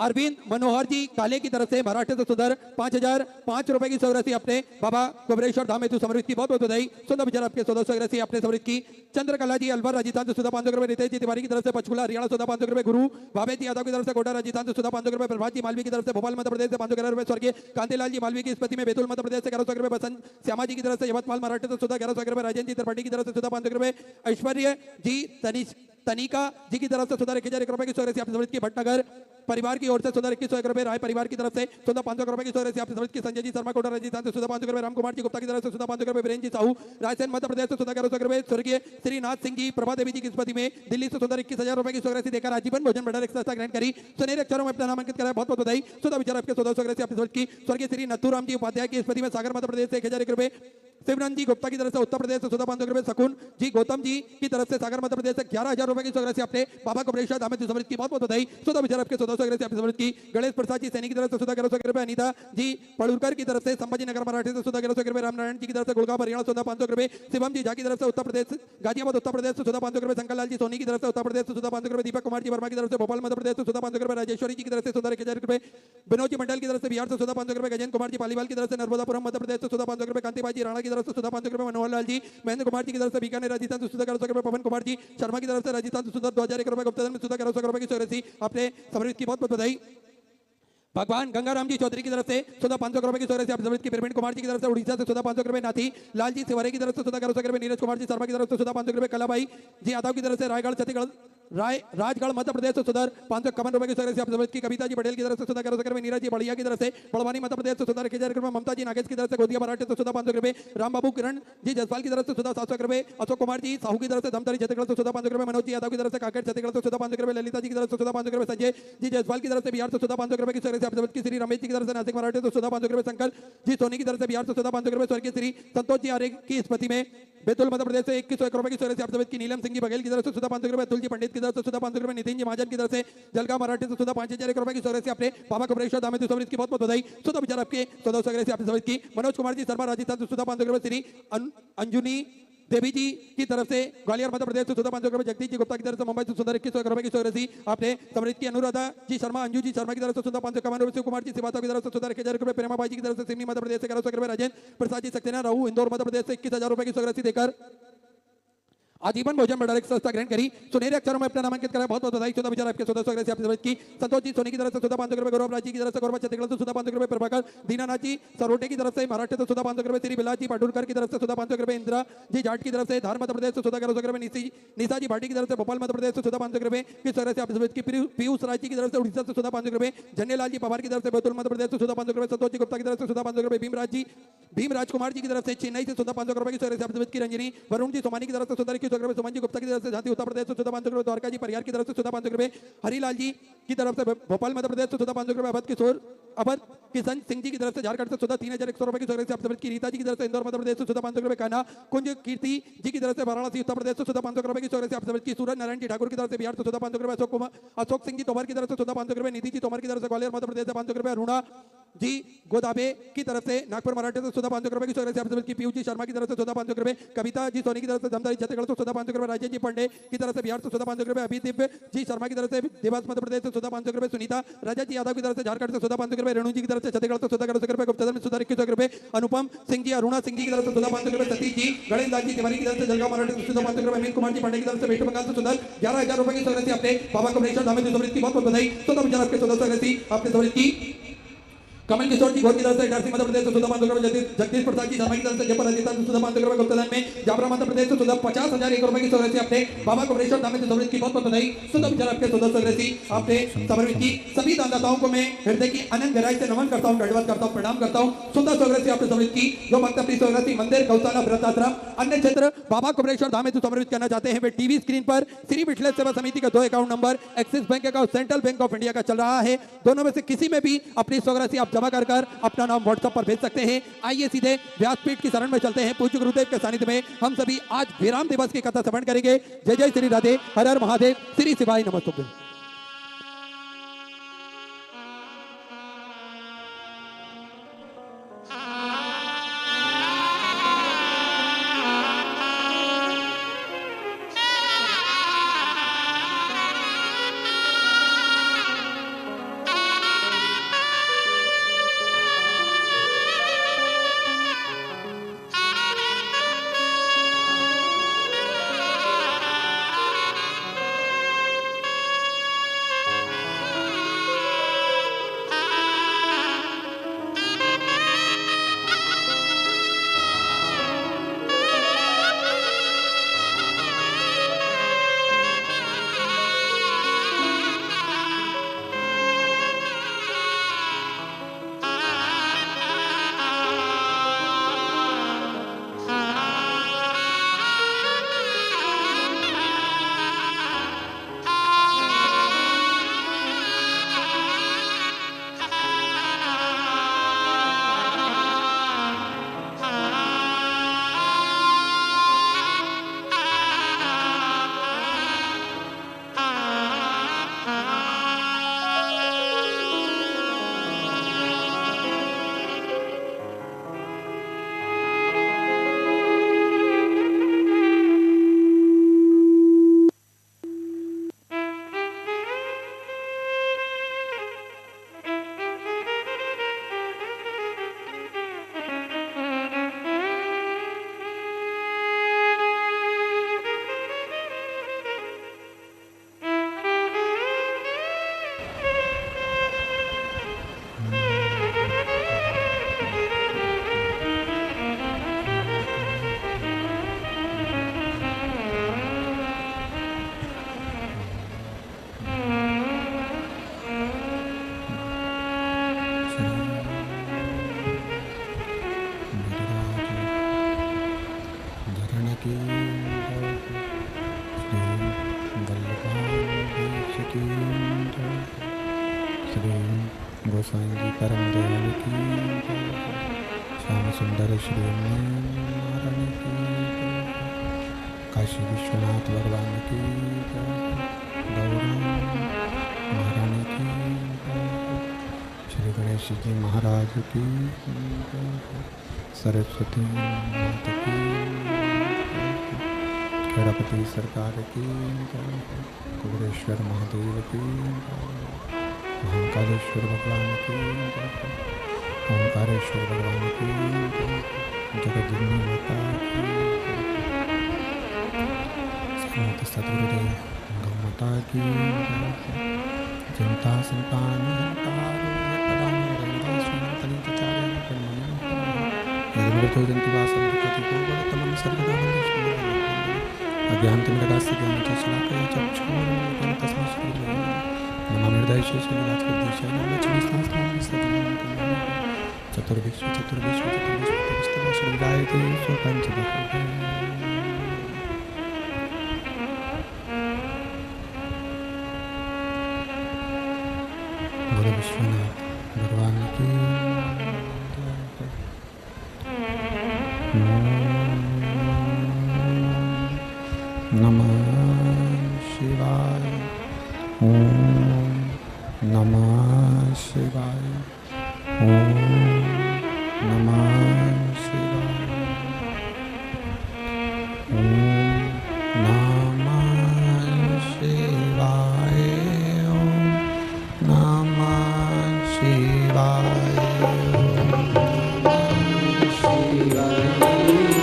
अरविंद मनोहर जी काले की तरफ से महाराष्ट्र से सुंदर 5005 रुपए की स्वग्रसी आपने बाबा कुबरेश्वर धाम हेतु समर्पित की। बहुत बहुत बधाई। सुंदर विचार आपके 14 स्वग्रसी आपने समर्पित की। चंद्रकला जी अलवर राजस्थान से सुधा 500 रुपए। रितेश जी तिवारी की तरफ से पंचकुला हरियाणा सुधा 500 रुपए। गुरु भावे जी यादव की तरफ से कोटा राजस्थान से सुधा 500 रुपए। प्रभात जी मालवी की तरफ से भोपाल मध्य प्रदेश से 511 रुपए। स्वर्गीय कांतिलाल जी मालवी की स्मृति में बैतूल मध्य प्रदेश से 1100 रुपए। बसंत श्यामा जी की तरफ से यवतमाल महाराष्ट्र से सुधा 1100 रुपए। राजेंद्र जी त्रिपाठी की तरफ से सुधा 500 रुपए। ऐश्वर्य जी तनिका जी की तरफ से सुधा 1001 रुपए की स्वग्रसी आपने समर्पित की। भटनगर परिवार की ओर से सुधा 2100 रुपए। राय परिवार की तरफ से सुधा 500 रुपए की स्वग्रसी आपने समर्पित की। संजय जी शर्मा कोटा राजस्थान से सुधा 500 रुपए। राम कुमार जी गुप्ता की तरफ से सुधा 500 रुपए। वीरेंद्र जी साहू रायसेन मध्य प्रदेश से सुधा 1100 रुपए। स्वर्गीय श्रीनाथ सिंह जी प्रभा देवी जी की स्मृति में दिल्ली से सुधा 21,000 रुपए की स्वग्रसी देकर आजीवन भोजन भंडार एक संस्था ग्रहण करी। सुनहरे अक्षरों में अपना नामांकित कराया। बहुत बहुत बधाई। सुधा विचार आपके 14 स्वग्रसी आपने समर्पित की। स्वर्गीय श्री नथुराम जी उपाध्याय की स्मृति में सागर मध्य प्रदेश से 1001 रुपए। शिवनंद जी गुप्ता की तरफ से उत्तर प्रदेश से सुधा 500 रुपए। शकुन जी गौतम जी की तरफ से सागर मध्य प्रदेश से 11,000 रुपए की स्वग्रसी आपने बाबा कुबरेश्वर धाम हेतु समर्पित की। बहुत बहुत बधाई। सुधा विचार आपके 14 स्वग्रसी आपने समर्पित की। गणेश प्रसाद जी सैनिक की तरफ से सुधा 1100 रुपए। अनीता जी पड़ुरकर की तरफ से संभाजी नगर मराठी से सुधा 1100 रुपए। रामनारायण जी की तरफ से गुड़गांव हरियाणा सुधा 500 रुपए। शिवम जी झा की तरफ से उत्तर प्रदेश गाजियाबाद उत्तर प्रदेश से सुधा 500 रुपए। शंकर लाल जी सोनी की तरफ से उत्तर प्रदेश से सुधा 500 रुपए। दीपक कुमार जी वर्मा की तरफ से भोपाल मध्य प्रदेश से सुधा 500 रुपए। राजेश्वरी जी की तरफ से सुधा 1000 रुपए। विनोद जी मंडल की तरफ से बिहार से सुधा 500 रुपए। गजेंद्र कुमार जी पालीवाल की तरफ से नर्मदापुरम मध्य प्रदेश से सुधा 500 रुपए। कांतिबाई जी राणा की तरफ से सुधा 500 रुपए। मनोहर लाल जी महेंद्र कुमार जी की तरफ से बीकानेर राजस्थान से सुधा 1100 रुपए। पवन कुमार जी शर्मा की तरफ से राजस्थान से सुधा 2001 रुपए। गुप्तधन में सुधा 1100 रुपए की स्वग्रसी आपने समर्पित की। बहुत बहुत बधाई। भगवान गंगाराम जी चौधरी की तरफ से सुधा 500 रुपए की स्वग्रसी आपने समर्पित की। प्रवीण कुमार जी की तरफ से उड़ीसा से सुधा 500 रुपए। नाथी लाल जी सिवारे की तरफ से सुधा 1100 रुपए। नीरज कुमार जी शर्मा की तरफ से सुधा 500 रुपए। कलाबाई जी यादव की तरफ से रायगढ़ छत्तीसगढ़ राजगढ़ मध्य प्रदेश से सुधा 551 रुपए की स्वग्रसी आपने समर्पित की। कविता जी पटेल की तरफ से सुधा 1100 रुपए। नीरज जी बढ़िया की तरफ से बड़वानी मध्य प्रदेश से सुधा 1000 रुपए। ममता जी नागेश की तरफ से गोदिया मराठी से सुधा 500 रुपए। राम बाबू किरण जी जसपाल की तरफ से सुधा 700 रुपए। अशोक कुमार जी साहू की तरफ से धमतरी छत्तीसगढ़ से सुधा 500 रुपए। मनोज जी यादव की तरफ से काकेट छत्तीसगढ़ से सुधा 500 रुपए। ललिता जी की तरफ से सुधा 500 रुपए। संजय जी जसपाल की तरफ से बिहार से सुधा 500 रुपए की स्वग्रसी आपने समर्पित की। श्री रमेश जी की तरफ से नासिक मराठी से सुधा 500 रुपए। शंकर जी सोनी की तरफ से बिहार से सुधा 500 रुपए। स्वर्गीय श्री संतोष जी आर्य की स्मृति में बैतूल मध्य प्रदेश से 2101 रुपए की स्वग्रसी आपने समर्पित की। नीलम सिंह जी बघेल की तरफ से सुधा 500 रुपए। अतुल जी पंडित की तरफ से सुधा 500 रुपए। नितिन जी महाजन की तरफ से जलगांव मराठी से सुधा 5001 रुपए की स्वग्रसी आपने बाबा कुबरेश्वर धाम हेतु समर्पित की। बहुत बहुत बधाई। सुधा विचार आपके 14 स्वग्रसी आपने समर्पित की। मनोज कुमार जी शर्मा राजस्थान से सुधा 500 रुपए। श्री अंजुनी देवी जी की तरफ से ग्वालियर मध्य प्रदेश से सुधा 500 रुपए। जगदीश जी गुप्ता की तरफ से मुंबई से सुधा 2100 रुपए की स्वग्रसी आपने समर्पित की। अनुराधा जी शर्मा अंजू जी शर्मा की तरफ से सुधा 551 रुपए। शिव कुमार जी सिवाता की तरफ से सुधा 1000 रुपए। प्रेमा बाई जी की तरफ से सिवनी मध्य प्रदेश से 1100 रुपए। राजेंद्र प्रसाद जी सक्सेना राहू इंदौर मध्य प्रदेश से 21,000 रुपए की स्वग्रसी देकर आजीवन भोजन भंडार एक संस्था ग्रहण करी। सुनहरे अक्षरों में अपना नामांकित कराया। बहुत बहुत बधाई। सुधा विचार आपके 14 स्वग्रसी आपने समर्पित की। संतोष जी सोनी की तरफ से सुधा 500 रुपए। गौरव राज जी की तरफ से गौरव छत्तीसगढ़ से सुधा 500 रुपए। प्रभाकर दीनानाथ जी सरोटे की तरफ से महाराष्ट्र से सुधा 500 रुपए। श्री बिलास जी पाटुरकर की तरफ से सुधा 500 रुपए। इंदिरा जी जाट की तरफ से धार मध्य प्रदेश से सुधा 1100 रुपए। निशा जी भाटी की तरफ से भोपाल मध्य प्रदेश से सुधा 500 रुपए की स्वग्रसी आपने समर्पित की। पीयूष राज जी की तरफ से उड़ीसा से सुधा 500 रुपए। झंडेलाल जी पवार की तरफ से बैतूल मध्य प्रदेश से सुधा 500 रुपए। संतोष जी गुप्ता की तरफ से सुधा 500 रुपए। भीमराज कुमार जी की तरफ से चेन्नई से सुधा 500 रुपए की स्वग्रसी आपने समर्पित की। रंजनी वरुण जी सोमानी की तरफ से सुधा 2100 रुपए। सुमन जी गुप्ता की तरफ से झांसी उत्तर प्रदेश से सुधा 500 रुपए। द्वारका जी परिहार की तरफ से सुधा 500 रुपए। हरिलाल जी की तरफ से भोपाल मध्य प्रदेश से सुधा 500 रुपए। अवध किशन सिंह जी की तरफ से झारखंड से सुधा 3100 रुपए की स्वग्रसी आपने समर्पित की। रीता जी की तरफ से इंदौर मध्य प्रदेश से सुधा 500 रुपए। कान्हा कुंज कीर्ति जी की तरफ से वाराणसी उत्तर प्रदेश से सुधा 500 रुपए की स्वग्रसी आपने समर्पित की। सूरज नारायण जी ठाकुर की तरफ से बिहार से सुधा 500 रुपए। अशोक सिंह जी तोमर की तरफ से सुधा 500 रुपए। निधि जी तोमर की तरफ से ग्वालियर मध्य प्रदेश से 500 रुपए। अरुणा जी गोदाबे की तरफ से नागपुर मराठी से सुधा 500 रुपए की स्वग्रसी आपने समर्पित की। पीयूष जी शर्मा की तरफ से सुधा 500 रुपए। कविता जी सोनी की तरफ से धमतरी छत्तीसगढ़ से सुधा 500 रुपए। राजेश जी पांडे की तरफ से बिहार से सुधा 500 रुपए। अभिदीप जी शर्मा की तरफ से देवास मध्य प्रदेश से सुधा 500 रुपए। सुनीता राजा जी यादव की तरफ से झारखंड से सुधा 500 रुपए। रेणु जी की तरफ से छत्तीसगढ़ से सुधा 1100 रुपए। गुप्तधन में सुधा 2100 रुपए। अनुपम सिंह जी अरुणा सिंह जी की तरफ से सुधा 500 रुपए। सतीश जी गणेश दास जी तिवारी की तरफ से जलगांव मराठी से सुधा 500 रुपए। अमित कुमार जी पांडे की तरफ से वेस्ट बंगाल से सुधा 11000 रुपए की स्वग्रसी आपने बाबा कुबरेश्वर धाम हेतु समर्पित की। बहुत बहुत बधाई। सुधा विचार आपके 14 स्वग्रसी आपने समर्पित की। कमल किशोर जी घोर की तरफ से इटारसी मध्य प्रदेश से सुधा 500 रुपए। जगदीश प्रसाद जी शर्मा की तरफ से जयपुर राजस्थान से सुधा 500 रुपए। गुप्तधन में जाबरा मध्य प्रदेश से सुधा 50,001 रुपए की स्वग्रसी आपने बाबा कुबरेश्वर धाम हेतु समर्पित की। बहुत बहुत बधाई। सुधा विचार आपके 14 स्वग्रसी आपने समर्पित की। सभी दानदाताओं को मैं हृदय की अनंत गहराई से नमन करता हूँ, दंडवत करता हूँ, प्रणाम करता हूँ। सुधा स्वग्रसी आपने समर्पित की। जो भक्त अपनी स्वग्रसी मंदिर गौशाला वृद्धाश्रम अन्य क्षेत्र बाबा कुबरेश्वर धाम हेतु समर्पित करना चाहते हैं वे टीवी स्क्रीन पर श्री विठलेश सेवा समिति का 2 account number axis bank account central bank of India का चल रहा है। दोनों में से किसी में भी अपनी स्वग्रसी आप जमा कर अपना नाम व्हाट्सएप पर भेज सकते हैं। आइए सीधे व्यासपीठ की शरण में चलते हैं। पूज्य गुरुदेव के सानिध्य में हम सभी आज विराम दिवस की कथा श्रवण करेंगे। जय जय श्री राधे, हर हर महादेव, श्री शिवाय नमस्तुभ्यं। गोसाई जी परम दयाल की जय। श्याम सुंदर श्री महारानी की जय। काशी विश्वनाथ भगवान की जय। गौरा महारानी की जय। श्री गणेश जी महाराज की जय। सरस्वती माता की जय। गणपति सरकार की जय। कुबेरेश्वर महादेव की जय। महाकालेश्वर भगवान की जय। ओंकारेश्वर भगवान की जय। जगदम्बा माता की जय। सतगुरुदेव गौ माता की जय। चिंता संतान अज्ञानतिमिरदास्य ज्ञानचक्षुलाकया चक्षुरुन्मिलितं तस्मै श्रीगुरवे नमः। नमामि हृदयेषु श्रीनिवासगद्दीशाय नमः। चतुर्विश्व चतुर्विश्व चतुर्विश्व श्रीगायते स्वपञ्चदशे। बोलो विश्वनाथ भगवान की नमः शिवाय। ओम नमः शिवाय। ओम नमः शिवाय। ओम नमः शिवाय। ओम नमः शिवाय।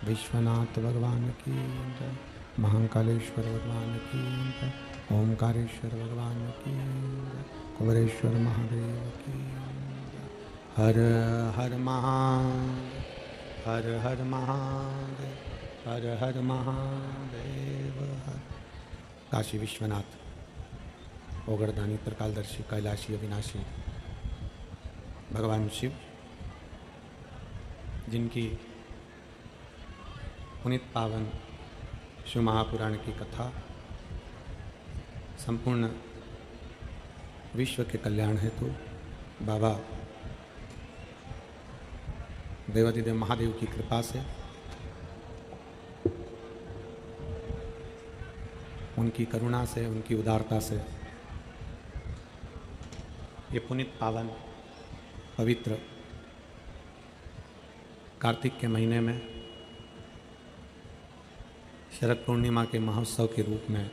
विश्वनाथ भगवान की जय। महाकालेश्वर भगवान की जय। ओंकारेश्वर भगवान की जय। कुबेरेश्वर महादेव की जय। हर हर महादेव। हर हर महादेव। हर हर महादेव। हर काशी विश्वनाथ ओगरदानी त्रिकालदर्शी कैलाशी अविनाशी भगवान शिव, जिनकी पुनित पावन शिव महापुराण की कथा संपूर्ण विश्व के कल्याण हेतु बाबा देवाधिदेव महादेव की कृपा से, उनकी करुणा से, उनकी उदारता से ये पुनीत पावन पवित्र कार्तिक के महीने में शरद पूर्णिमा के महोत्सव के रूप में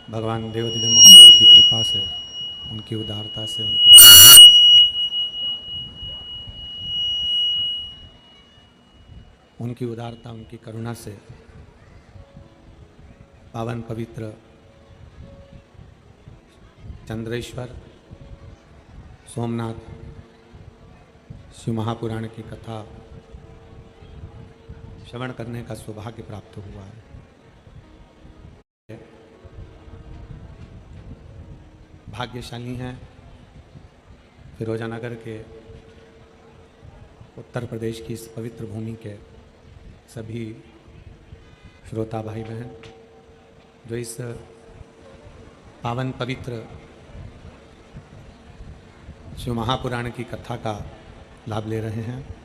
भगवान देवाधिदेव महादेव की कृपा से, उनकी उदारता से, उनकी उदारता, उनकी करुणा से पावन पवित्र चंद्रेश्वर सोमनाथ शिव महापुराण की कथा श्रवण करने का सौभाग्य प्राप्त हुआ है। भाग्यशाली हैं फिरोजानगर के, उत्तर प्रदेश की इस पवित्र भूमि के सभी श्रोता भाई बहन जो इस पावन पवित्र शिव महापुराण की कथा का लाभ ले रहे हैं।